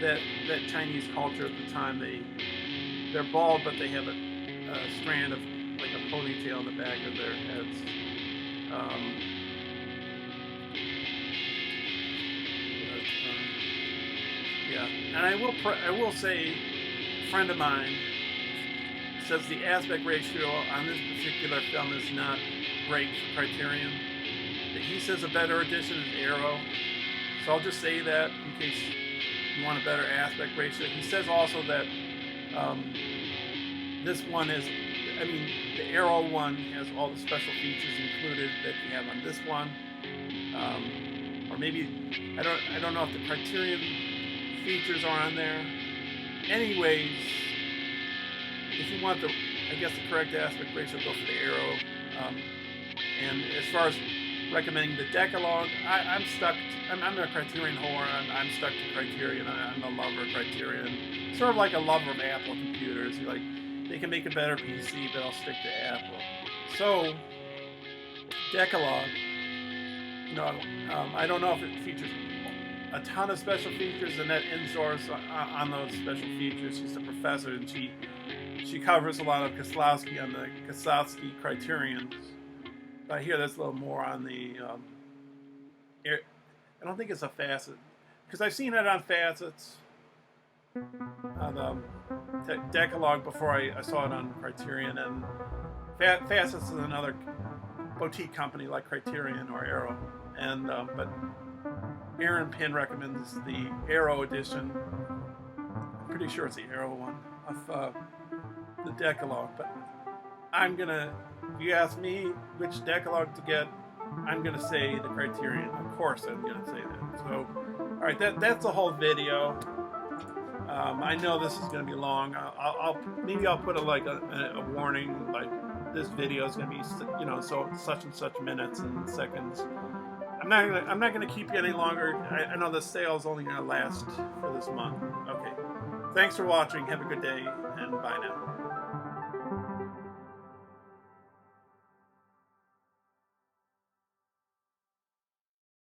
that Chinese culture at the time, they're bald, but they have a strand of like a ponytail in the back of their heads. Yeah, and I will say, a friend of mine says the aspect ratio on this particular film is not great for Criterion. He says a better edition is Arrow, so I'll just say that in case you want a better aspect ratio. He says also that this one is, the Arrow one has all the special features included that you have on this one, or maybe I don't know if the Criterion features are on there. Anyways, if you want the correct aspect ratio, go for the Arrow. And as far as recommending the Decalogue, I'm stuck. I'm a Criterion whore. I'm stuck to Criterion. I'm a lover of Criterion. Sort of like a lover of Apple computers. Like, they can make a better PC, but I'll stick to Apple. So, Decalogue. I don't know if it features a ton of special features. Annette Insource on those special features. She's a professor, and she covers a lot of Koslowski on the Koslowski Criterions. But here, there's a little more on the. I don't think it's a facet, because I've seen it on facets on the Decalogue before I saw it on Criterion, and facets is another boutique company like Criterion or Arrow, and but Aaron Pinn recommends the Arrow edition. I'm pretty sure it's the Arrow one of the Decalogue, but if you ask me which Decalogue to get, I'm gonna say the Criterion. Of course I'm gonna say that. So, alright, that's the whole video. I know this is gonna be long. Maybe I'll put a warning, like this video is gonna be, so such and such minutes and seconds. I'm not gonna keep you any longer. I know the sale is only gonna last for this month. Okay. Thanks for watching. Have a good day, and bye now.